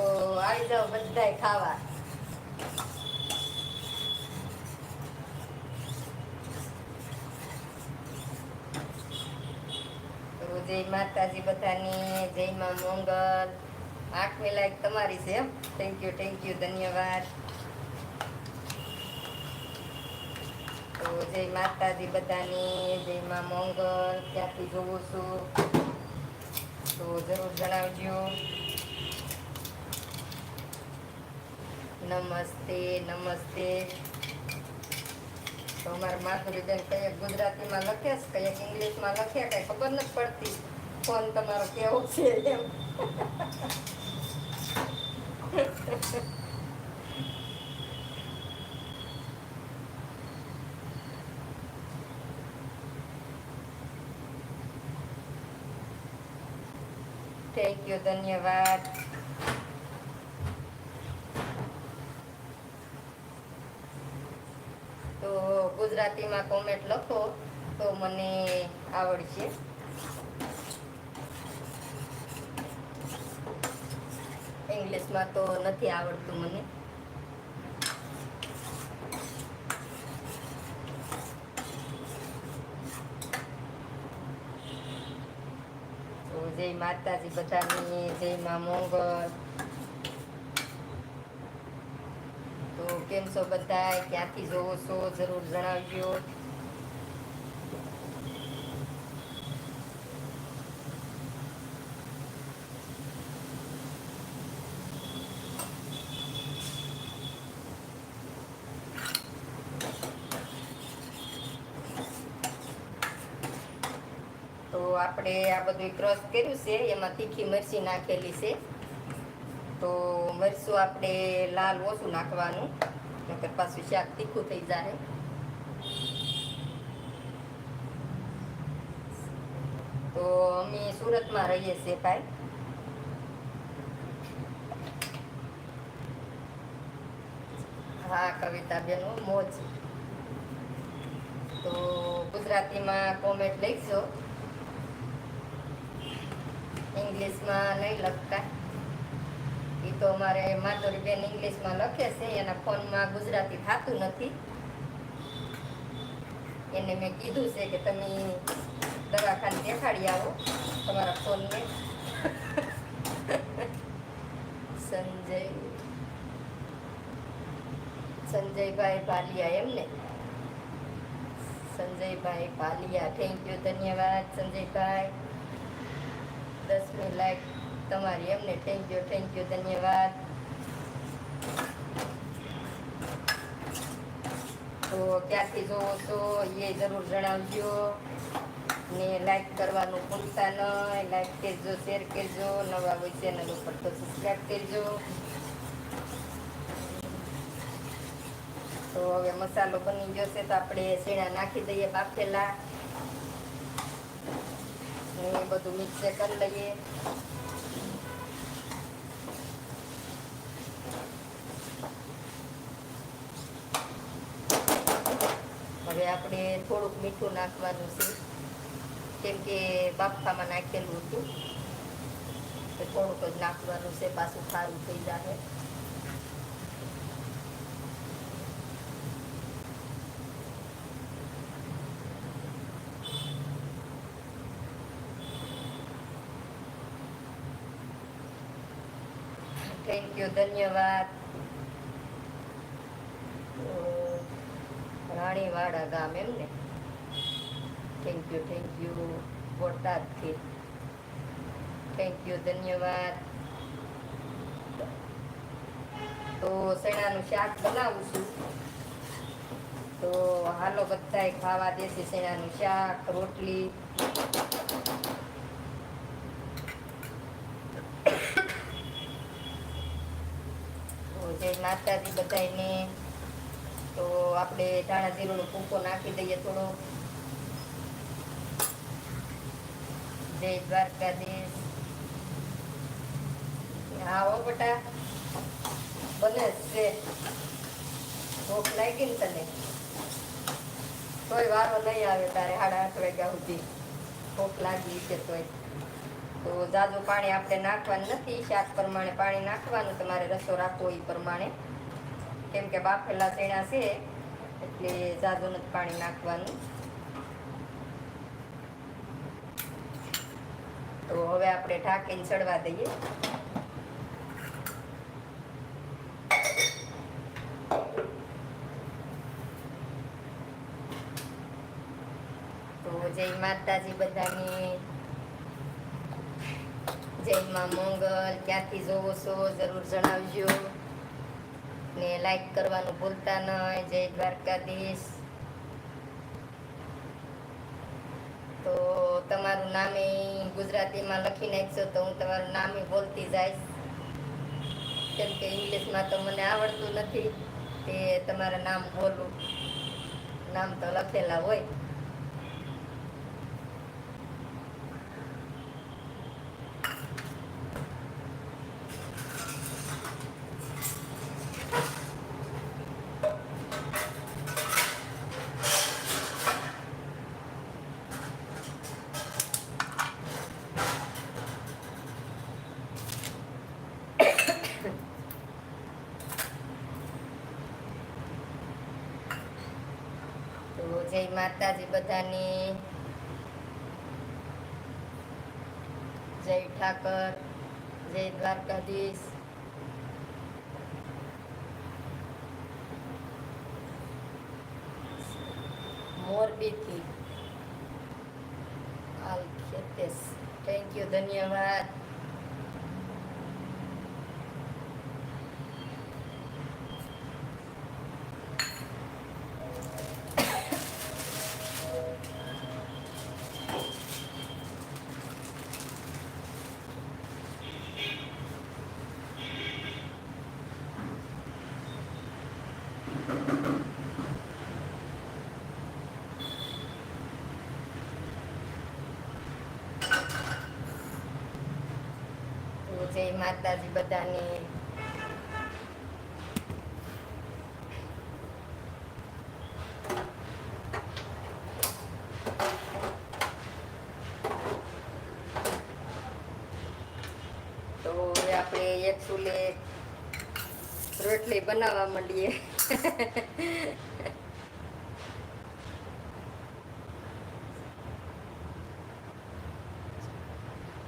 Speaker 1: આવી જાઓ બધાય ખાવા. તો જય માતાજી બધાની, જય માં મંગલ. 8મી લાઈક તમારી છે એમ. થેન્ક યુ ધન્યવાદ. તો જય માતાજી બધાની, જય માં મંગલ. ક્યાંથી જોવું છું તો જરૂર જણાવજો. નમસ્તે. તો અમારા માધુરીબેન કઈક ગુજરાતીમાં લખે છે, કઈક ઇંગ્લિશમાં લખે, કઈ ખબર નથી પડતી. ફોન તમારો કેવો છે એમ. થેન્ક યુ ધન્યવાદ. તો ગુજરાતીમાં કોમેન્ટ લખો તો મને આવડશે. ઇંગ્લિશમાં તો નથી આવડતું મને. તો જય માતાજી બધાની, જય માં મંગલ. તો કેમ છો બધા, ક્યાંથી જોવો છો જરૂર જણાવજો. તો આપણે આ બધું ક્રશ કર્યું છે, એમાં તીખી મરચી નાખેલી છે. તો મરચું આપણે લાલ ઓછું નાખવાનું, નકર પાછું શાક તીખું થઈ જાય. તો અમે સુરતમાં રહીએ છીએ ભાઈ. હા કવિતાબેન મોજ. તો ગુજરાતીમાં કોમેન્ટ લખજો, ઇંગ્લિશમાં નહીં લખતા. એ તો અમારે માધુરીબેન ઇંગ્લિશમાં લખે છે, એના ફોનમાં ગુજરાતી થતું નથી. એને મેં કીધું છે કે તમે દવાખાને દેખાડી આવો તમારા ફોનને. સંજયભાઈ પાલિયા એમને. સંજયભાઈ પાલિયા, થેન્ક યુ ધન્યવાદ સંજયભાઈ. 10મી લાઈક તમારી એમને. થેન્ક યુ ધન્યવાદ. તો ક્યાંથી જોવો છો એ જરૂર જણાવજો. ને લાઈક કરવાનું ભૂલતા નહીં. લાઈક કરજો, શેર કરજો, નવા હોય ચેનલ ઉપર તો સબસ્ક્રાઈબ કરજો. તો હવે મસાલો બની ગયો છે, તો આપણે શેણા નાખી દઈએ બાફેલા. ને એ બધું મિક્સ કરી લઈએ. હવે આપણે થોડુંક મીઠું નાખવાનું છે, કેમ કે બાફામાં નાખેલું હતું. તો થોડુંક જ નાખવાનું છે, પાછું સારું થઈ જાય. થેન્ક યુ ધન્યવાદ. પાણીવાળા ગામ એમ ને. થેન્ક યુ બોટાદથી. થેન્ક યુ, ધન્યવાદ. તો શેણાનું શાક બનાવું છું. તો હાલો બધાય ખાવા દેશી શેણાનું શાક, રોટલી. તો જય માતાજી બધાયને. તો આપણે ધાણા જીરુંનો ભૂકો નાખી દઈએ થોડો. જય દ્વારકાધીશ. આવો બેટા, બને છે. ભૂખ લાગી ને તને? તોય વારો નહીં આવે તારે 8:30 વાગ્યા સુધી ભૂખ લાગી છે તોય. તો જાજુ પાણી આપણે નાખવાનું નથી, શાક પ્રમાણે પાણી નાખવાનું, તમારે રસો રાખવો એ પ્રમાણે. કેમ કે બાફેલા ચણા છે એટલે જાજુ નથી પાણી નાખવાનું. તો હવે આપણે ઢાંકીને ચડવા દઈએ. તો જય માતાજી બધાની. જય માં મંગલ. ક્યાંથી જોવો છો જરૂર જણાવજો ને લાઈક કરવાનું ભૂલતા નહીં. જય દ્વારકાધીશ. તો તમારું નામે ગુજરાતીમાં લખી નાખશો તો હું તમારું નામે બોલતી જઈશ. કેમ કે ઇંગ્લિશમાં તો મને આવડતું નથી તે તમારા નામ બોલું. નામ તો લખેલા હોય. જય માતાજી બધાની. જય ઠાકર. જય દ્વારકાધીશ. મોરબીથી હાલ ખેતેશ. થેન્ક યુ, ધન્યવાદ. જય માતાજી બધાની. તો હવે આપણે એક ચૂલે રોટલી બનાવવા માંડીએ.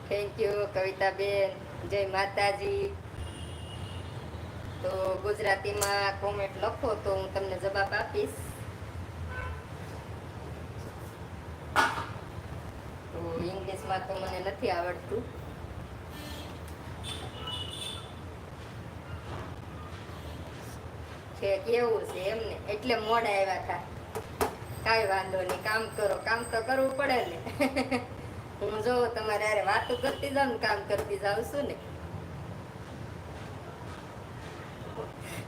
Speaker 1: Thank you કવિતાબેન. જય માતાજી. તો ગુજરાતીમાં કોમેન્ટ લખો તો હું તમને જવાબ આપીશ. તો ઇંગ્લિશમાં તો મને નથી આવડતું. છે કેવું છે એમને, એટલે મોડા આવ્યા હતા. કાંઈ વાંધો નહીં, કામ કરો. કામ તો કરવું પડે ને. હું જો તમારે યારે વાતો કરતી જાઉં ને કામ કરતી જાઉં છું ને.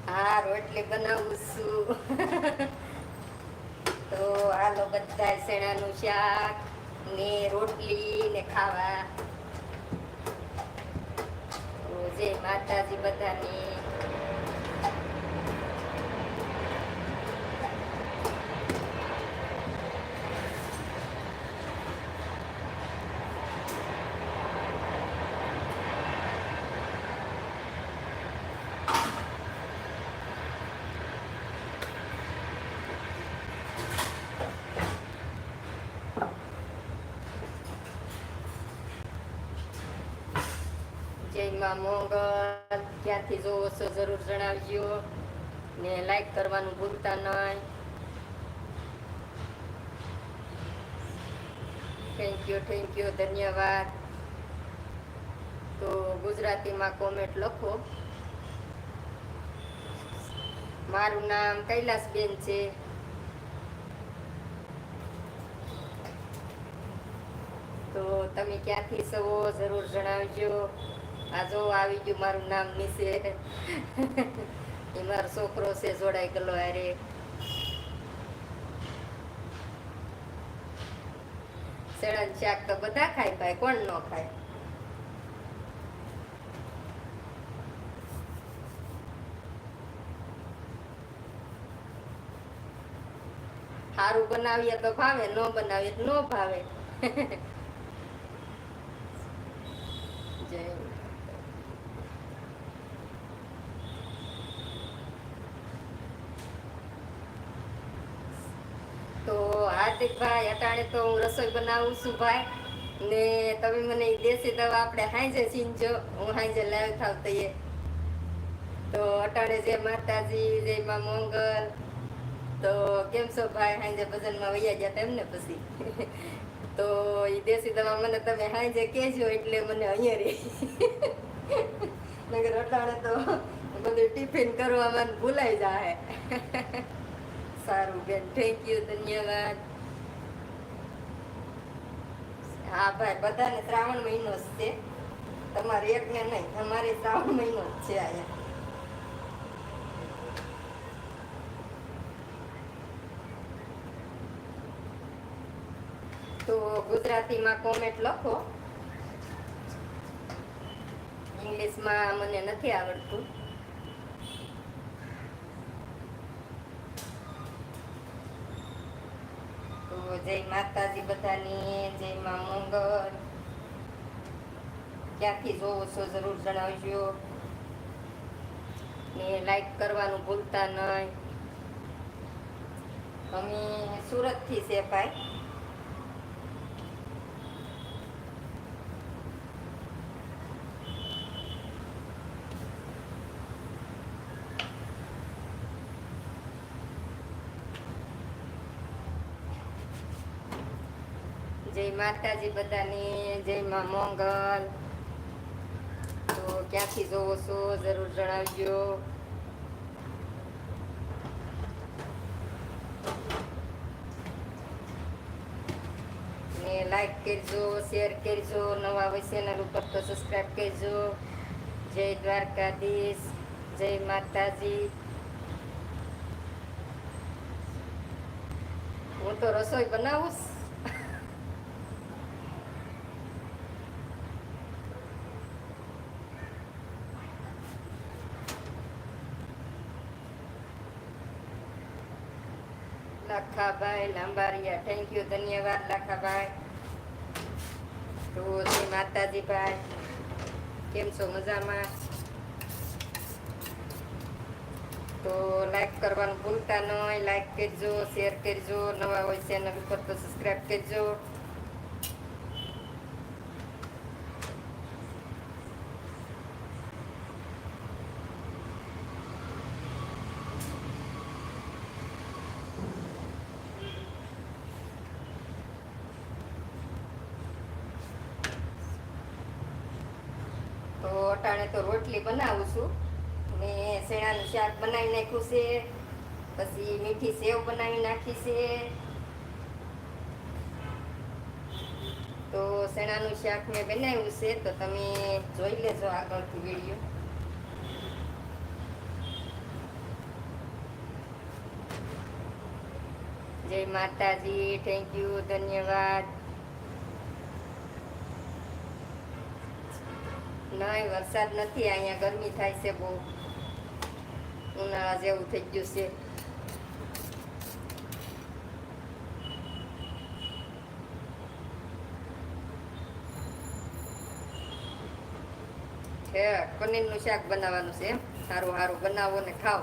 Speaker 1: હા, રોટલી બનાવું છું. તો હાલો બધા શેણાનું શાક ને રોટલી ને ખાવા. તો જય માતાજી બધાની. જય માં મોગલ. ક્યાંથી જોવો છો જરૂર જણાવજો ને લાઈક કરવાનું ભૂલતા નહીં. થેન્ક યુ, ધન્યવાદ. તો ગુજરાતીમાં કોમેન્ટ લખો. મારું નામ કૈલાસબેન છે. તો તમે ક્યાંથી છો જરૂર જણાવજો. આ જો આવી ગયું મારું નામ નીચે. એ મારો છોકરો છે જોડાઈ ગયેલો અરે. સેળાનું શાક તો બધા ખાય ભાઈ, કોણ ન ખાય. સારું બનાવીએ તો ભાવે, ન બનાવીએ તો ન ભાવે. જય. તો હાર્દિકભાઈ, અટાણે તો હું રસોઈ બનાવું છું ભાઈ. ને તમે મને દેશી દવા આપણે હાંજે ચીનજો, હું હાંજે લાવી થાવ તઈએ. તો અટાણે જય માતાજી, જય માં મોંગલ. તો કેમ છો ભાઈ? હાંજે ભજનમાં વૈયા ગયા તેમ ને પછી. તો એ દેશી દવા મને તમે હાંજે કહેજો એટલે મને અહીંયા રહી. નગર અટાણે તો બધું ટિફિન કરવામાં ભૂલાઈ જાય. સારું બેન, થેન્ક યુ, ધન્યવાદ. હા ભાઈ, બધાને શ્રાવણ મહિનો જ છે. તમારે એકને નહીં, તમારે શ્રાવણ મહિનો જ છે અહીંયા. તો ગુજરાતીમાં કોમેન્ટ લખો. ઇંગ્લિશમાં મને નથી આવડતું. તો જય માતાજી બધાની, જય માં મંગળ. ક્યાંથી જોવો છો જરૂર જણાવજો. ને લાઈક કરવાનું ભૂલતા નહીં. અમે સુરત થી છે ભાઈ. જય માતાજી બધાની, જય માં મોંગલ. તો ક્યાંથી જોવો છો જરૂર જણાવજો. ને લાઈક કરજો, શેર કરજો. નવા હોય ચેનલ ઉપર તો સબસ્ક્રાઈબ કરજો. જય દ્વારકાધીશ, જય માતાજી. હું તો રસોઈ બનાવું. લાખાભાઈ લાંબારિયા, થેન્ક યુ, ધન્યવાદ લાખાભાઈ. તો જય માતાજી ભાઈ, કેમ છો? મજામાં? તો લાઈક કરવાનું ભૂલતા નહીં. લાઈક કરજો, શેર કરજો. નવા હોય ચેનલ ઉપર તો સબસ્ક્રાઈબ કરજો. તો અટાણે તો રોટલી બનાવું છું. ને શેણાનું શાક બનાવી નાખ્યું છે. પછી મીઠી સેવ બનાવી નાખી છે. તો શેણાનું શાક મેં બનાવ્યું છે, તો તમે જોઈ લેજો આગળથી વિડીયો. જય માતાજી, થેન્ક યુ, ધન્યવાદ. નહીં, વરસાદ નથી અહીંયા. ગરમી થાય છે બહુ. ઉનાળા જેવું થઈ ગયું છે. પનીરનું શાક બનાવવાનું છે. સારું સારું બનાવો ને ખાઓ.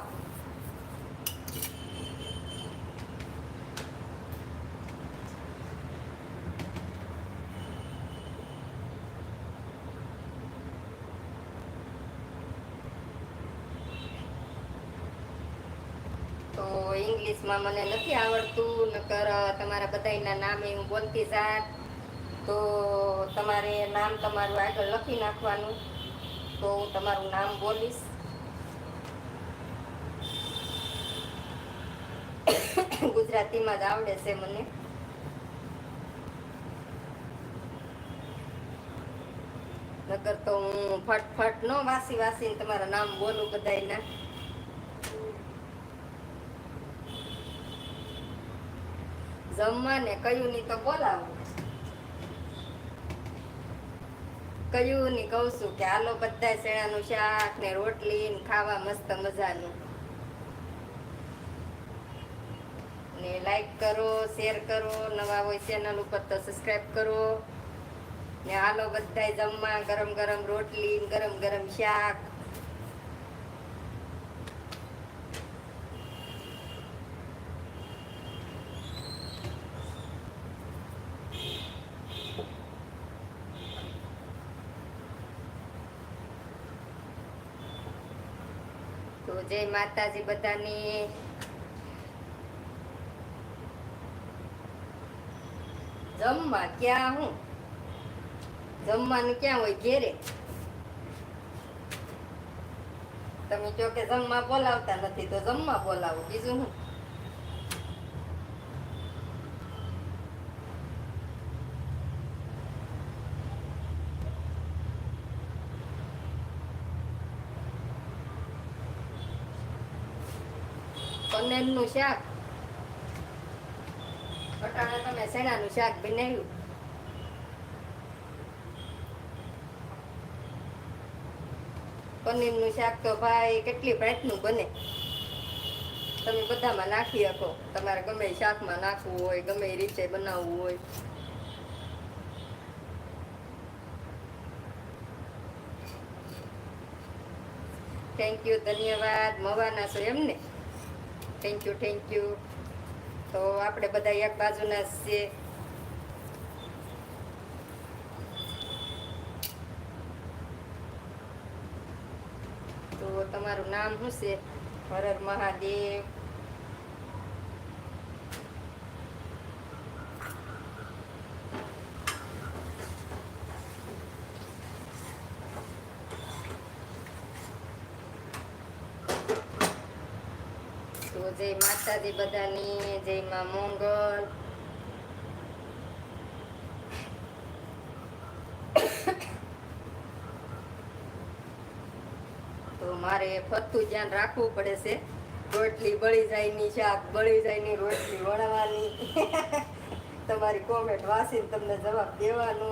Speaker 1: તો ઇંગ્લિશમાં મને નથી આવડતું, નકર તમારા બધાના નામે હું બોલતી જાત. તો તમારે નામ તમારું આગળ લખી નાખવાનું. તો હું તમારું નામ બોલીશ. ગુજરાતીમાં જ આવડે છે મને. નકર તો હું ફટફટ નો વાસીને તમારા નામ બોલું બધાયના. જમવા ને કયું ની તો બોલાવું. કયું ની કહું છું કે હાલો બધા શેણાનું શાક ને રોટલી ને ખાવા મસ્ત મજાનું. ને લાઈક કરો, શેર કરો, નવા હોય ચેનલ ઉપર તો સબસ્ક્રાઇબ કરો. ને હાલો બધાય જમવા, ગરમ ગરમ રોટલી, ગરમ ગરમ શાક. તો જય માતાજી બધાની. જમવા ક્યાં હું જમવાનું ક્યાં હોય ઘેરે. તમે કહો કે જમવા બોલાવતા નથી તો જમવા બોલાવો, બીજું હું. પનીરનું શાક અટાણે તમે શેણાનું શાક બનાવ્યું. પનીરનું શાક તો ભાઈ કેટલી ભાતનું બને. તમે બધામાં નાખી શકો. તમારે ગમે શાકમાં નાખવું હોય, ગમે એ રીતે બનાવવું હોય. થેન્ક યુ, ધન્યવાદ. મવાના છો એમને? Thank you, thank you. તો આપણે બધા એક બાજુના છીએ. તો તમારું નામ શું છે? હર હર મહાદેવ. તો જય માતાજી બધાની. જય માં મોંગલ. તો મારે ફરતું ધ્યાન રાખવું પડે છે. રોટલી બળી જાય ની, શાક બળી જાય ની, રોટલી વણવાની. તમારી કોમેન્ટ વાંચીને તમને જવાબ દેવાનો.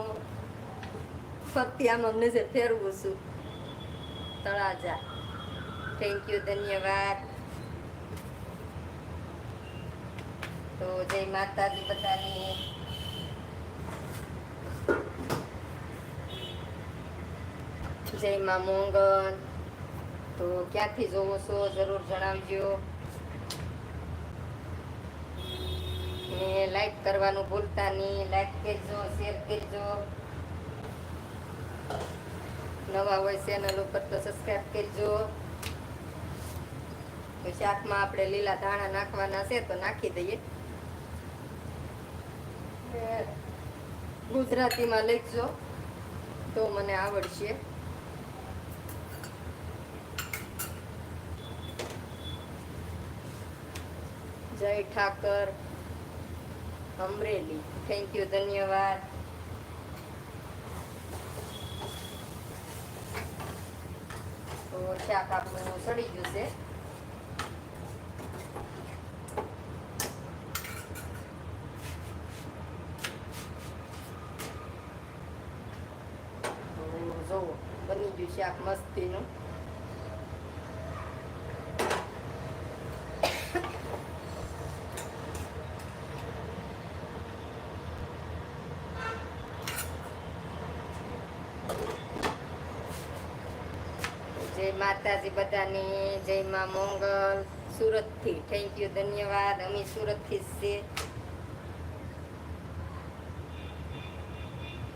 Speaker 1: ફરતી આમાં નજર ફેરવું છું. તળાજા. થેન્ક યુ, ધન્યવાદ. તો જય માતાજી બધાની. જય માં મોંગલ. તો ક્યાંથી જોવો છો જરૂર જણાવજો. ને લાઈક કરવાનું ભૂલતા નહીં. લાઈક કરજો, શેર કરજો. નવા હોય ચેનલ ઉપર તો સબસ્ક્રાઇબ કરજો. તો શાકમાં આપણે લીલા ધાણા નાખવાના છે તો નાખી દઈએ. ગુજરાતીમાં લખજો તો મને આવડશે. જય ઠાકર, અમરેલી. થેન્ક યુ, ધન્યવાદ. તો શાક આપણું સડી ગયું છે. જોવો બની ગયું શાક મસ્તીનું. જય માતાજી બધાની. જય માં મોંગલ. સુરત થી થેન્ક યુ, ધન્યવાદ. અમે સુરત થી જ છે.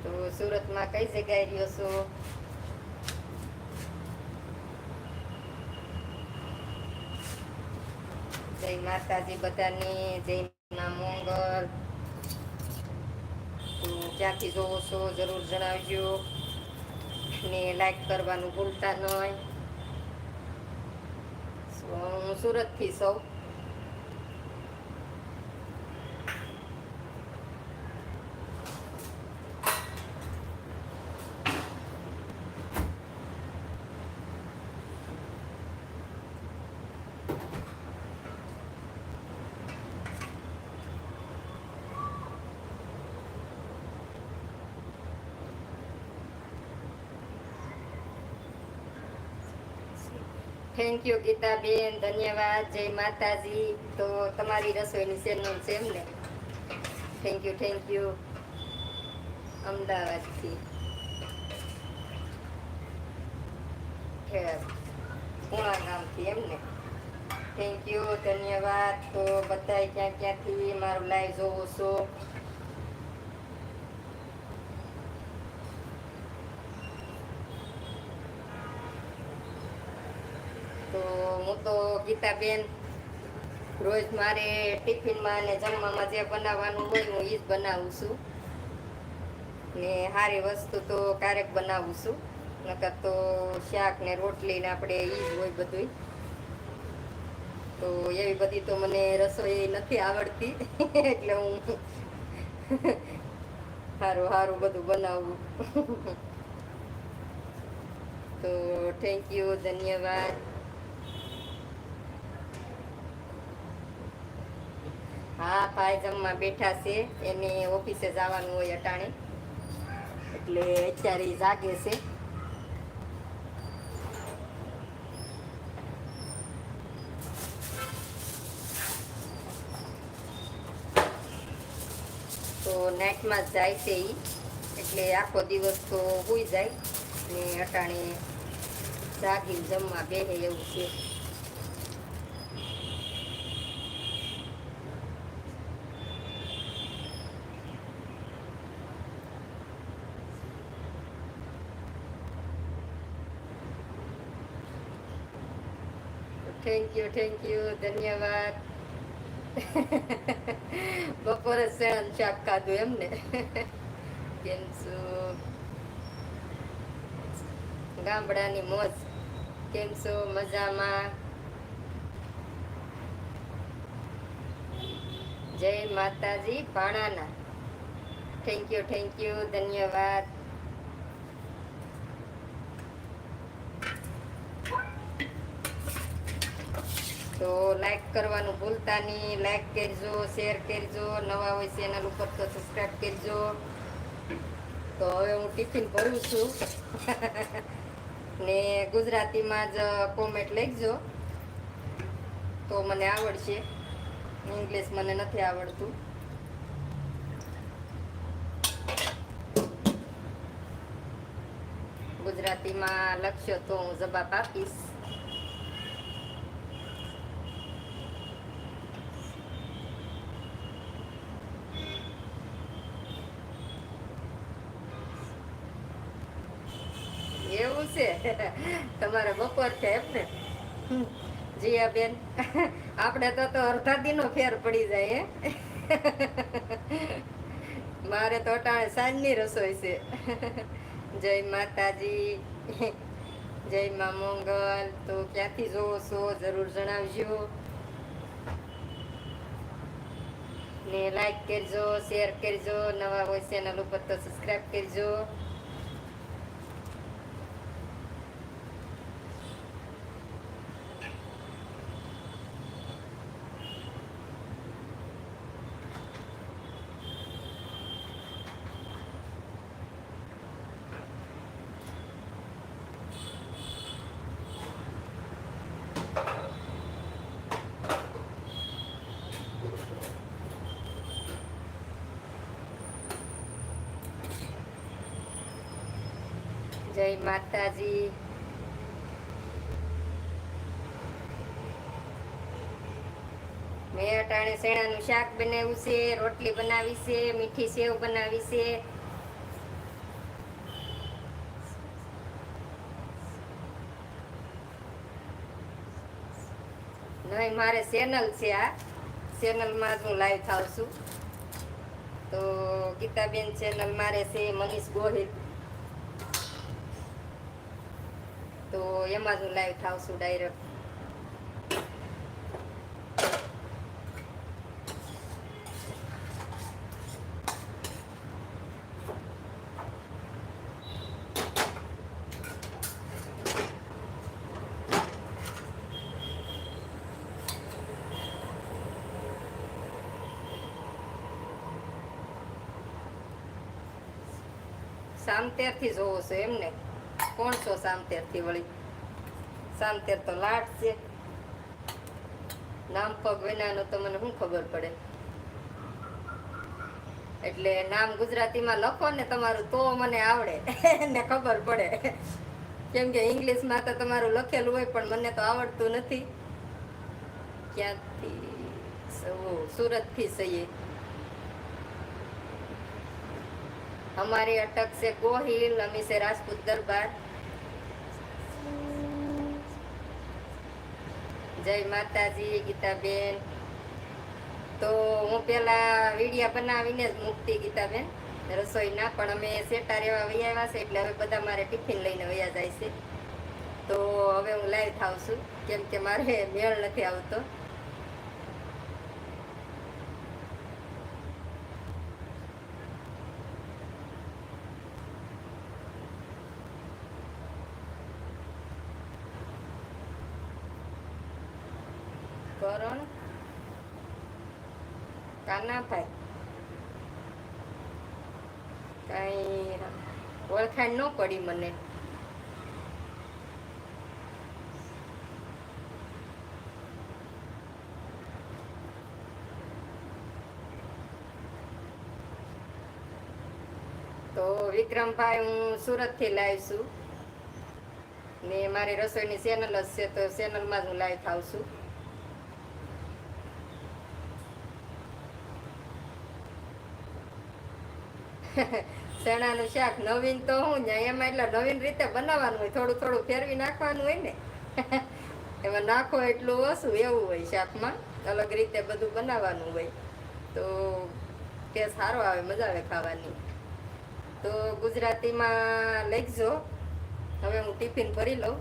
Speaker 1: તો સુરતમાં કઈ જગ્યાએ રહ્યો છો? જય માતાજી બધાની. જય માં મોંગલ. તો ક્યાંથી જોવો છો જરૂર જણાવજો ને લાઈક કરવાનું ભૂલતા નહીં. હું સુરતથી છું. થેન્ક યુ ગીતાબેન, ધન્યવાદ. જય માતાજી. તો તમારી રસોઈની ચેનલ છે એમ ને? Thank you, thank you. અમદાવાદથી પૂણા ગામથી એમ ને? થેન્ક યુ, ધન્યવાદ. તો બધાય ક્યાં ક્યાંથી મારું લાઈવ જોવો છો? તો હું તો ગીતાબેન રોજ મારે ટિફિનમાં અને જમવામાં જે બનાવવાનું હોય હું એ જ બનાવું છું ને સારી વસ્તુ તો ક્યારેક બનાવું છું, નકર તો શાક ને રોટલી ને આપણે એ જ હોય બધું. તો એવી બધી તો મને રસોઈ નથી આવડતી એટલે હું સારું સારું બધું બનાવું. તો થેન્ક યુ, ધન્યવાદ. હા, ભાઈ જમવા બેઠા છે, એને ઓફિસે જવાનું હોય અટાણે એટલે અત્યારે જાગે છે. તો નાઇટમાં જ જાય છે એ, એટલે આખો દિવસ તો હોઈ જાય ને અટાણે જાગીને જમવા બેસે એવું છે. થેન્ક યુ, ધન્યવાદ. બપોરે શેણ શાક ખાધું એમ ને? કેમ છો? ગામડાની મોજ. કેમ છો? મજામાં? જય માતાજી. પાણાના. થેન્ક યુ, ધન્યવાદ. તો લાઈક કરવાનું ભૂલતા નહીં. લાઈક કરજો, શેર કરજો. નવા હોય ચેનલ ઉપર તો સબસ્ક્રાઈબ કરજો. તો હવે હું ટિફિન ભરું છું ને ગુજરાતીમાં જ કોમેન્ટ લખજો તો મને આવડશે. ઇંગ્લિશ મને નથી આવડતું. ગુજરાતીમાં લખશો તો હું જવાબ આપીશ. એવું છે? તમારે બપોર છે એમ ને? જીયા બેન, આપણે તો અડધા દિનો ફેર પડી જાય. મારે તો અટાણે સાંજની રસોઈ છે. જય માતાજી. જય મા મોંગલ. તો ક્યાંથી જોવો છો જરૂર જણાવજો ને લાઈક કરજો, શેર કરજો. નવા હોય ચેનલ ઉપર તો સબસ્ક્રાઈબ કરજો. જય માતાજી. મેં અટાણે શેણાનું શાક બનાવ્યું છે, રોટલી બનાવી છે, મીઠી સેવ બનાવી છે. નહીં, મારે ચેનલ છે, આ ચેનલમાં જ હું લાઈવ થાવ છું. તો ગીતાબેન ચેનલ મારે છે મનીષ ગોહિલ, તો એમાં જ હું લાઈવ થાવ છું ડાયરેક્ટ. સામતેર થી જોવો છો એમને? કોણ છો સામતેર થી વળી? સામતેર તો લાટ છે. નામ પગ વિનાનું તો મને શું ખબર પડે? એટલે નામ ગુજરાતીમાં લખો ને તમારું તો મને આવડે ને ખબર પડે. કેમ કે ઇંગ્લિશમાં તો તમારું લખેલું હોય પણ મને તો આવડતું નથી. ક્યાંથી? સુરત થી સહીએ. हमारी अटक से गोहिल, अमी से राजपूत दरबार. जय माताजी गीताबेन. તો હું પેલા વિડીયા બનાવીને જ મૂકતી ગીતાબેન રસોઈના, પણ અમે સેટા રેવા વૈયા છે એટલે હવે બધા મારે ટિફિન લઈને વૈયા જાય છે. તો હવે હું લાઈવ થાવ છું કેમ કે મારે મેળ નથી આવતો. કરણ કાનાભાઈ કઈ ઓળખાણ ન પડી મને. તો વિક્રમભાઈ હું સુરત થી લાવી છું ને મારી રસોઈની ચેનલ જ છે, તો ચેનલમાં જ હું લાઈવ થાવ છું. ચણાનું શાક નવીન તો હું એમાં એટલે નવીન રીતે બનાવવાનું હોય, થોડું થોડું ફેરવી નાખવાનું હોય ને. એમાં નાખો એટલું ઓછું એવું હોય શાકમાં, અલગ રીતે બધું બનાવવાનું હોય તો ટેસ્ટ સારો આવે, મજા આવે ખાવાની. તો ગુજરાતીમાં લખજો. હવે હું ટિફિન ભરી લઉં.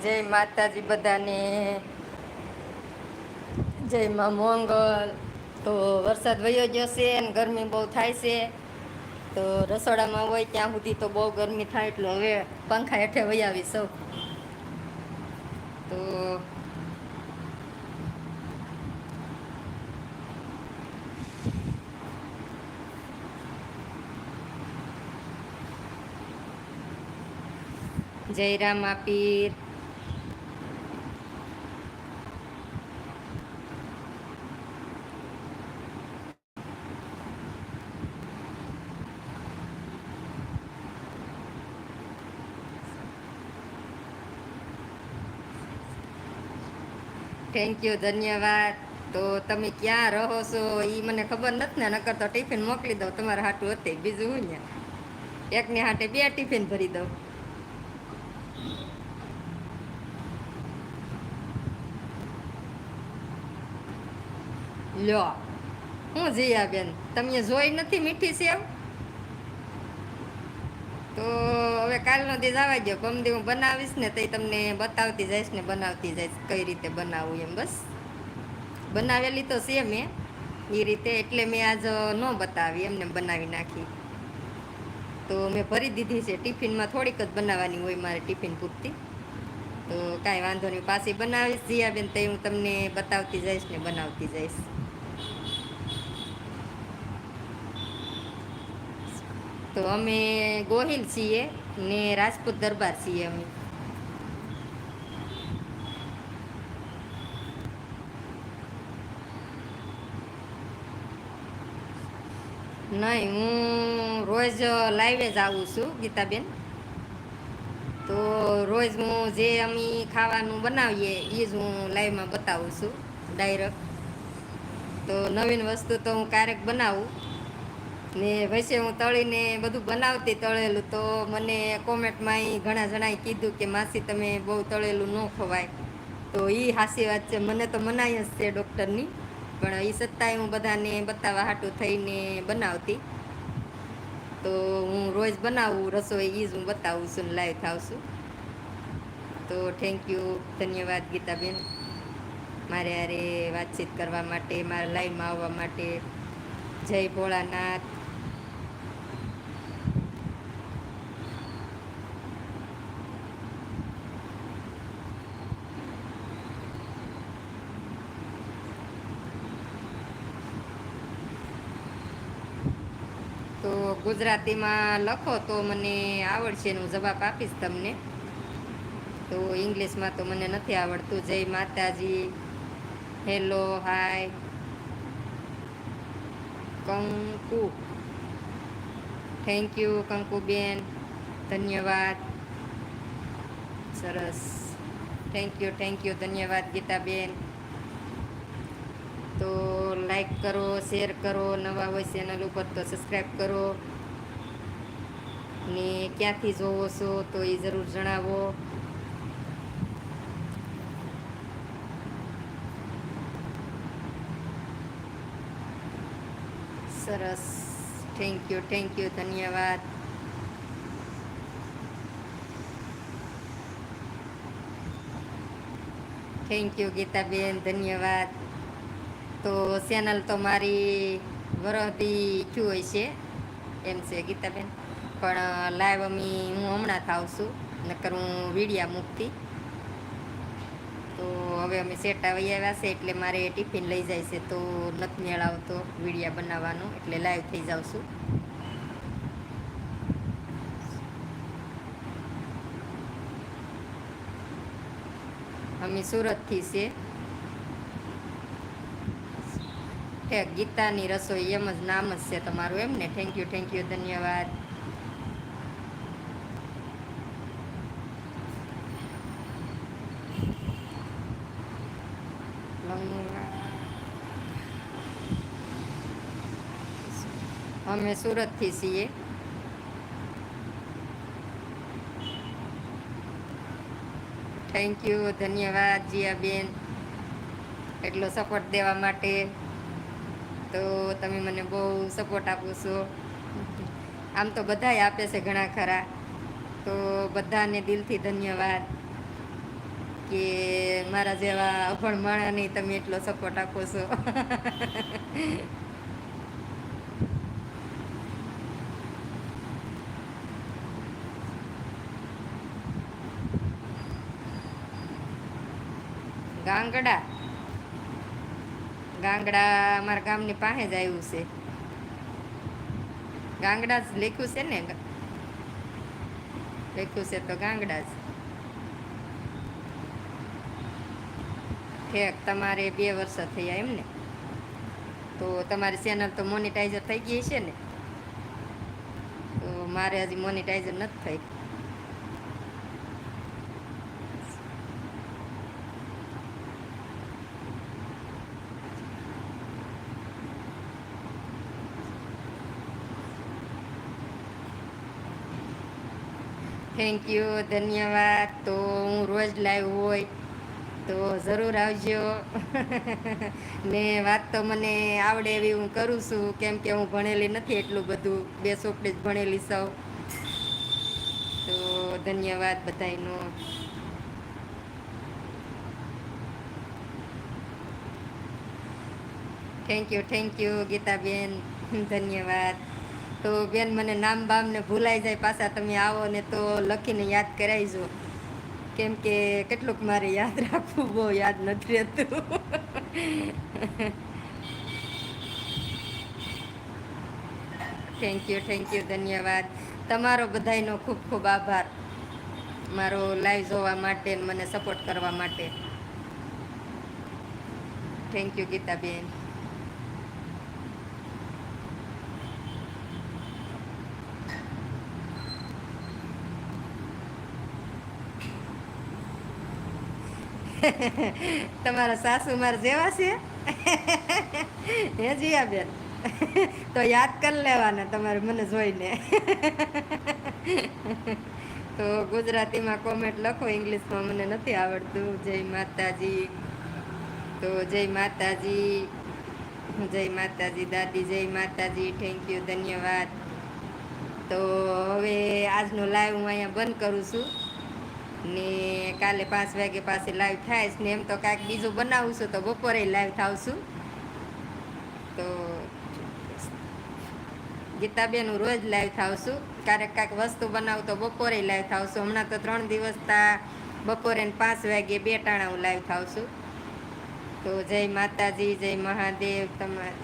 Speaker 1: જય માતાજી બધાને, જય માં મોંગલ. તો વરસાદ વયો જશે અને ગરમી બહુ થાય છે, તો રસોડામાં હોય ત્યાં સુધી તો બહુ ગરમી થાય એટલે હવે પંખા હેઠે વહી આવી સૌ. તો જય રામ આપીર. થેન્ક યુ, ધન્યવાદ. તો તમે ક્યાં રહો છો એ મને ખબર નથી ને, નકર તો ટિફિન મોકલી દઉં તમારા હાટું હતી. બીજું હું ને એકને હાટે 2 ટિફિન ભરી દઉં. લ્યો હું જીયા બેન, તમે જોઈ નથી મીઠી સેવ? તો હવે કાલનો દી જવા દો, ગમદી હું બનાવીશ ને તો તમને બતાવતી જઈશ ને બનાવતી જઈશ કઈ રીતે બનાવું એમ. બસ બનાવેલી તો છે મેં એ રીતે, એટલે મેં આજ ન બતાવી, એમને બનાવી નાખી. તો મેં ભરી દીધી છે ટિફિનમાં, થોડીક જ બનાવવાની હોય મારે ટિફિન પૂરતી. તો કાંઈ વાંધો નહીં, પાછી બનાવીશ જીયાબેન તો હું તમને બતાવતી જઈશ ને બનાવતી જઈશ. તો અમે ગોહિલ છીએ ને રાજપૂત દરબાર છીએ અમે. નહીં, હું રોજ લાઈવે જ આવું છું ગીતાબેન. તો રોજ હું જે અમે ખાવાનું બનાવીએ એ જ હું લાઈવમાં બતાવું છું ડાયરેક્ટ. તો નવીન વસ્તુ તો હું ક્યારેક બનાવું ને, વૈસે હું તળીને બધું બનાવતી તળેલું, તો મને કોમેન્ટમાં ઘણા જણાએ કીધું કે માસી તમે બહુ તળેલું ન ખવાય. તો એ સાચી વાત છે, મને તો મનાઈ જ છે ડૉક્ટરની, પણ એ છતાંય હું બધાને બતાવવા હાટું થઈને બનાવતી. તો હું રોજ બનાવું રસોઈ, એ જ હું બતાવું છું ને લાઈવ થાવ છું. તો થેન્ક યુ, ધન્યવાદ ગીતાબેન, મારે હારે વાતચીત કરવા માટે, મારા લાઈવમાં આવવા માટે. જય ભોળાનાથ. તો ગુજરાતીમાં લખો તો મને આવડશે ને હું જવાબ આપીશ તમને. તો ઇંગ્લિશમાં તો મને નથી આવડતું. જય માતાજી, hello, hi, Kanku, thank you Kankuben, ધન્યવાદ, સરસ, થેન્ક યુ, ધન્યવાદ ગીતાબેન. તો લાઈક કરો, શેર કરો, નવા હોય ચેનલ ઉપર તો સબસ્ક્રાઈબ કરો ને ક્યાંથી જોવો છો તો એ જરૂર જણાવો. સરસ, થેન્ક યુ, ધન્યવાદ. થેન્ક યુ ગીતાબેન, ધન્યવાદ. તો ચેનલ તો મારી વરદી થયું હોય છે એમ છે ગીતાબેન, પણ લાઈવ હું હમણાં થાવ છું, નકર હું વિડીયા મૂકતી. તો હવે અમે સેટા વહી આવ્યા છે એટલે મારે ટિફિન લઈ જાય છે, તો નથી મેળ આવતો વિડીયા બનાવવાનો, એટલે લાઈવ થઈ જાઉં છું. અમે સુરતથી છે. ગીતાની રસોઈ એમ જ નામ જ છે તમારું એમ ને? થેન્ક યુ, ધન્યવાદ. અમે સુરતથી છીએ. થેન્ક યુ, ધન્યવાદ જીયાબેન, એટલો સપોર્ટ દેવા માટે. તો તમે મને બહુ સપોર્ટ આપો છો. આમ તો બધાય આપે છે ઘણા ખરા, તો બધાને દિલથી ધન્યવાદ કે મારા જેવા અભણ માણસને તમે એટલો સપોર્ટ આપો છો. ગાંગડા અમારા ગામની પાસે જ આવ્યું છે. ગાંગડા જ લખ્યું છે ને, લખ્યું છે તો ગાંગડા જ. ઠેક, તમારે 2 વર્ષ થયા એમ ને? તો તમારી ચેનલ તો મોનિટાઈઝર થઈ ગઈ છે ને? તો મારે હજી મોનિટાઈઝર નથી થઈ. થેન્ક યુ, ધન્યવાદ. તો હું રોજ લાઈવ હોય તો જરૂર આવજો. ને વાત તો મને આવડે એવી હું કરું છું, કેમ કે હું ભણેલી નથી એટલું બધું, 2 ચોપડી જ ભણેલી સૌ. તો ધન્યવાદ બધાયનો. થેન્ક યુ ગીતાબેન, ધન્યવાદ. તો બેન મને નામ બામ ને ભૂલાઈ જાય પાછા તમે આવો ને તો લખીને યાદ કરાવજો, કેમ કે કેટલુંક મારે યાદ રાખવું બહુ યાદ નથી રહેતું. થેન્ક યુ, ધન્યવાદ. તમારો બધાયનો ખૂબ ખૂબ આભાર મારો લાઈવ જોવા માટે ને મને સપોર્ટ કરવા માટે. Thank you Gitaben. તમારા સાસુ મારા જેવા છે. હે જીયાબેન, તો યાદ કરી લેવાના તમારે મને જોઈને. તો ગુજરાતીમાં કોમેન્ટ લખો, ઇંગ્લિશમાં મને નથી આવડતું. જય માતાજી. તો જય માતાજી, જય માતાજી દાદી, જય માતાજી. થેન્ક યુ, ધન્યવાદ. તો હવે આજનો લાઈવ હું અહીંયા બંધ કરું છું ને કાલે 5 વાગે પાસે લાઈવ થાય ને એમ તો કાંઈક બીજું બનાવું છું તો બપોરે લાઈવ થાવશું. તો ગીતાબેન હું રોજ લાઈવ થાવશું, ક્યારેક કાંઈક વસ્તુ બનાવું તો બપોરે લાઈવ થાવશું. હમણાં તો 3 દિવસ તા બપોરે 5 વાગે 2 ટાણા હું લાઈવ થાવશું. તો જય માતાજી, જય મહાદેવ. તમારે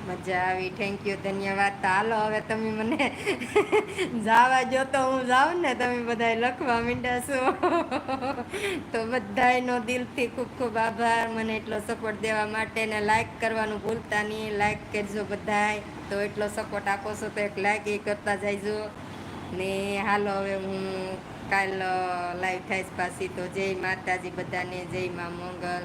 Speaker 1: મજા આવી. થેન્ક યુ, ધન્યવાદ. તો હાલો હવે તમે મને જવા જો તો હું જાઉં ને, તમે બધા લખવા માંડ્યા છો. તો બધાયનો દિલથી ખૂબ ખૂબ આભાર મને એટલો સપોર્ટ દેવા માટે. ને લાઈક કરવાનું ભૂલતા નહીં, લાઈક કરજો બધાય. તો એટલો સપોર્ટ આપો છો તો એક લાઈક એ કરતા જઈજો. ને હાલો હવે હું કાલ લાઈવ થઈશ પાછી. તો જય માતાજી બધાને, જય મા મંગલ.